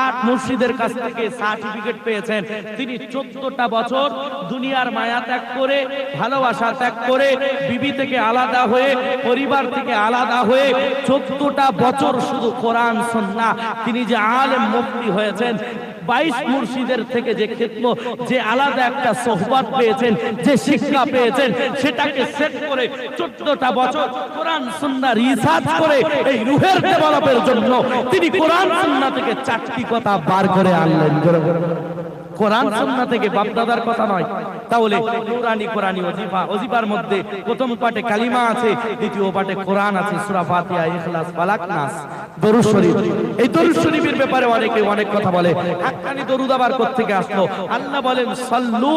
8 মুর্শিদের কাছ থেকে সার্টিফিকেট পেয়েছেন। তিনি 14টা বছর দুনিয়ার মায়া ত্যাগ করে, ভালোবাসা ত্যাগ করে, বিবি থেকে আলাদা হয়ে, পরিবার থেকে আলাদা হয়ে 14টা বছর শুধু কোরআন সুন্নাহ, তিনি যে আলেম মুফতি হয়েছেন। 22 মুর্শিদের থেকে যে খিদমত, যে আলাদা একটা সোহবত পেয়েছেন, যে শিক্ষা পেয়েছেন, সেটাকে সেট করে 14টা বছর কোরআন সুন্নাহ রিসার্চ করে এই রুহের ডেভেলপের জন্য তিনি কোরআন সুন্নাহ থেকে 4টি কথা বার করে আনলেন। কোরআন সুন্নাহ থেকে বাপদাদার কথা নয়। তাহলে কোরআনি ওজিফা, ওজিফার মধ্যে প্রথম পাঠে কালিমা আছে, দ্বিতীয় পাঠে কোরআন আছে, সূরা ফাতিহা, ইখলাস, ফালাক, নাস, দরুদ শরীফ। এই দরুদ শরীফের ব্যাপারে অনেকে অনেক কথা বলে। হাক্কানি দরুদ আবার কোত্থেকে আসলো? আল্লাহ বলেন সাল্লু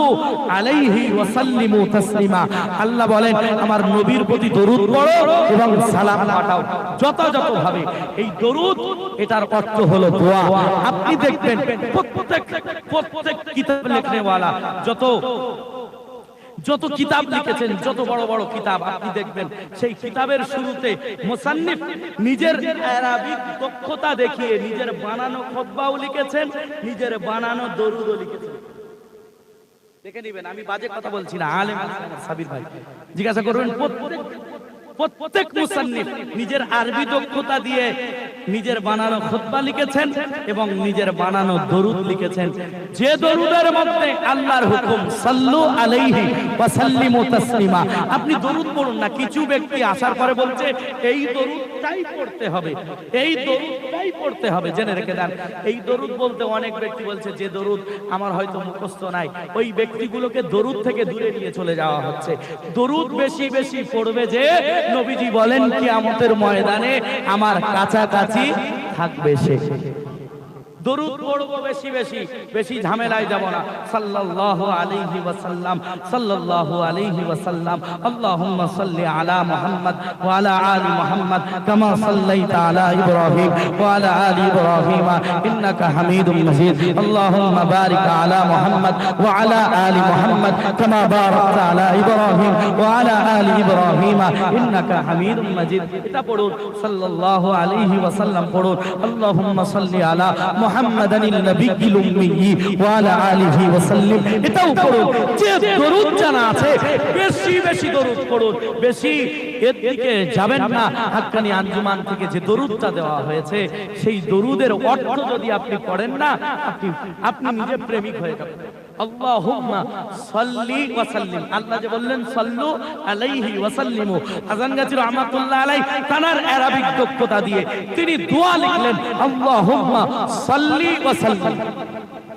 আলাইহি ওয়া সাল্লিমু তাসলিমা। আল্লাহ বলেন আমার নবীর প্রতি দরুদ পড়ো এবং সালাম পাঠাও যথাযথভাবে। এই দরুদ, এটার অর্থ হলো দোয়া। আপনি দেখবেন প্রত্যেক কিতাব লেখনেওয়ালা যত কিতাব লিখেছেন, যত বড় বড় কিতাব আপনি দেখবেন, সেই কিতাবের শুরুতে মুসান্নিফ নিজের আরবিক দক্ষতা দেখিয়ে নিজের বানানো খুতবাও লিখেছেন, নিজের বানানো দরুদও লিখেছেন। দেখে নেবেন, আমি বাজে কথা বলছি না। আলেম সাবির ভাই জিজ্ঞাসা করবেন, প্রত্যেক মুসান্নিফ নিজের আরবি দক্ষতা দিয়ে নিজের বানানো খুতবা লিখেছেন এবং নিজের বানানো দরুদ লিখেছেন। যে দরুদের মধ্যে আল্লাহর হুকুম সাল্লু আলাইহি ওয়া সাল্লিমু তাসলিমা, আপনি দরুদ পড়ুন না। কিছু ব্যক্তি আসার পরে বলছে এই দরুদটাই পড়তে হবে, এই দরুদটাই পড়তে হবে। জেনে রেখে দেন, এই দরুদ বলতে অনেক ব্যক্তি বলছে যে দরুদ আমার হয়তো মুখস্থ নাই, ওই ব্যক্তিগুলোকে দরুদ থেকে দূরে নিয়ে চলে যাওয়া হচ্ছে। দরুদ বেশি বেশি পড়বে যে নবীজি বলেন কিয়ামতের ময়দানে আমার কাছাকাছি থাকবে সে। দরুদ পড়বো বেশি বেশি, বেশি ঝামেলায় যাব না। সাল্লাল্লাহু আলাইহি ওয়াসাল্লাম, সাল্লাল্লাহু আলাইহি ওয়াসাল্লাম। আল্লাহুম্মা সাল্লি আলা মুহাম্মদ ওয়া আলা আলি মুহাম্মদ কামা সাল্লাইতা আলা ইব্রাহিম ওয়া আলা আলি ইব্রাহিম ইন্নাকা হামিদুম মাজিদ। আল্লাহুম্মা বারিক আলা মুহাম্মদ ওয়া আলা আলি মুহাম্মদ কামা বারাকতা আলা ইব্রাহিম ওয়া আলা আলি ইব্রাহিম ইন্নাকা হামিদুম মাজিদ। এটা পড়ুন, সাল্লাল্লাহু আলাইহি ওয়াসাল্লাম পড়ুন, আল্লাহুম্মা সাল্লি আলা মুহাম্মাদানিন নবিয়্যিল উম্মি ওয়া আলা আলিহি ওয়া সাল্লিম। এটাও পড়ুন। যে দরুদ জানা আছে বেশি বেশি দরুদ পড়ুন, বেশি এর দিকে যাবেন না। হাক্কানি আঞ্জুমান থেকে যে দরুদটা দেওয়া হয়েছে, সেই দরুদের অর্থ যদি আপনি পড়েন না, আপনি নিজে প্রেমিক হয়ে যাবেন। আল্লাহুম্মা সাল্লি ওয়া সাল্লিম, আল্লাহ যে বললেন সাল্লু আলাইহি ওয়া সাল্লিমু। আযান গাজী রাহমাতুল্লাহ আলাইহি তানার আরবিক দক্ষতা দিয়ে তিনি দোয়া লিখলেন আল্লাহুম্মা সাল্লি ওয়া সাল্লিম।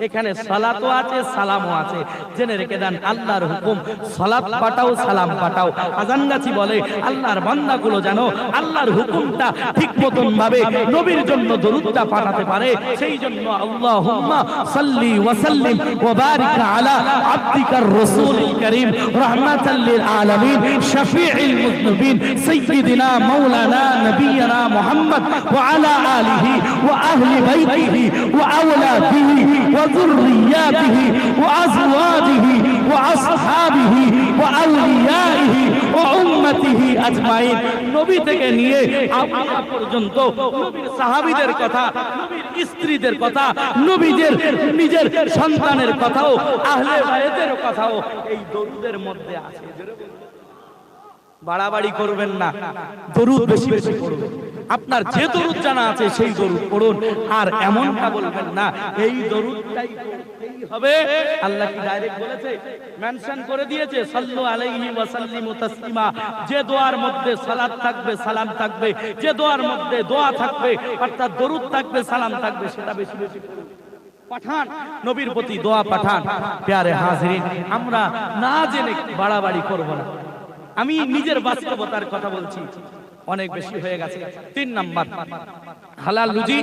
এখানে সালাতও আছে, সালামও আছে। জেনে রেখে দেন, আল্লাহর হুকুম সালাত পাঠাও, সালাম পাঠাও। আযান গাজী বলে আল্লাহর বান্দাগুলো জানো আল্লাহর হুকুমটা ঠিক মতন ভাবে নবীর জন্য দরুদটা পাঠাতে পারে। সেই জন্য আল্লাহুম্মা সাল্লি ওয়া সাল্লিম ওয়া বারিক আলা আবদিকার রাসূলিল কারীম রাহমাতাল লিল আলামিন শাফিঈল মুযনিবিন সাইয়্যিদিনা মাওলানা নবিয়্যিনা মুহাম্মদ ওয়া আলা আলিহি ওয়া আহলি বাইতিহি ওয়া আওলাদিহি ওয়া যুররিয়াতিহি ওয়া আজওয়াজিহি ওয়া আসহাবিহি ওয়া আউলিয়াইহি ওয়া উম্মতিহি আজমাইন। নবী থেকে নিয়ে আম্বিয়া পর্যন্ত নবীর সাহাবীদের কথা, নবীর স্ত্রীদের কথা, নবীদের নিজের সন্তানের কথাও, আহলে বায়তের কথাও এই দরুদের মধ্যে আছে। বাড়াবাড়ি করবেন না, দরুদ বেশি বেশি পড়ুন। আপনার যে দরুদ জানা আছে সেই দরুদ পড়ুন, আর এমনটা বলবেন না এই দরুদটাই পড়তেই হবে। আল্লাহ কি ডাইরেক্ট বলেছে? মেনশন করে দিয়েছে সাল্লু আলাইহি ওয়া সাল্লিমু তাসলিমা। যে দোয়ার মধ্যে সালাত থাকবে, সালাম থাকবে, যে দোয়ার মধ্যে দোয়া থাকবে অর্থাৎ দরুদ থাকবে, সালাম থাকবে, সেটা বেশি বেশি পাঠান, নবীর প্রতি দোয়া পাঠান। প্যারে হাজিরিন, আমরা না জেনে বাড়াবাড়ি করব না। আমি নিজের বাস্তবতার কথা বলছি, অনেক বেশি হয়ে গেছে। 3 নাম্বার হালাল রুজি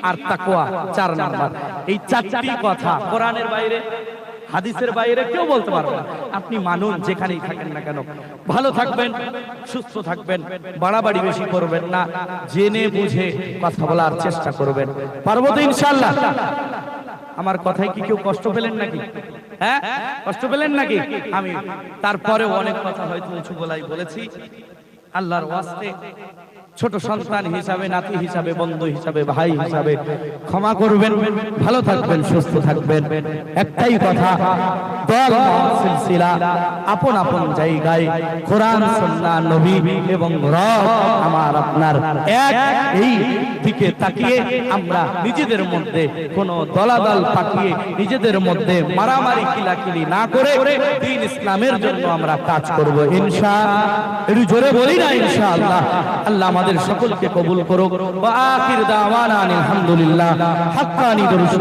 আর তাকওয়া, 4 নাম্বার। এই 4টি কথা কোরআনের বাইরে, হাদিসের বাইরে কেউ বলতে পারবে না। আপনি মানুন, যেখানেই থাকেন না কেন, ভালো থাকবেন, সুস্থ থাকবেন, বাড়াবাড়ি বেশি করবেন না, জেনে বুঝে কথা বলার চেষ্টা করবেন। পারবো তো ইনশাআল্লাহ? আমার কথায় কি কেউ কষ্ট পেলেন নাকি? হ্যাঁ, কষ্ট পেলেন নাকি? আমি তারপরেও অনেক কথা হয়তো উঁচু গলায় বলেছি। আল্লাহর ওয়াস্তে ছোট সন্তান হিসাবে, নাতি হিসাবে, বন্ধু হিসাবে, ভাই হিসাবে ক্ষমা করবেন। ভালো থাকবেন, সুস্থ থাকবেন। একটাই কথা, দল সিলসিলা আপন আপন জায়গায়, কোরআন সুন্নাহ নবী এবং রব আমার আপনার এক, এই দিকে তাকিয়ে আমরা নিজেদের মধ্যে কোনো দলাদল পাকিয়ে নিজেদের মধ্যে মারামারি কিলাকিলি না করে দ্বীন ইসলামের জন্য আমরা কাজ করব ইনশাআল্লাহ। একটু জোরে বলি না ইনশাআল্লাহ। আল্লাহ আমাদের সকলকে কবুল করুক। ওয়া আখির দাওয়ানা আলহামদুলিল্লাহ। হাক্কানি দরুদ।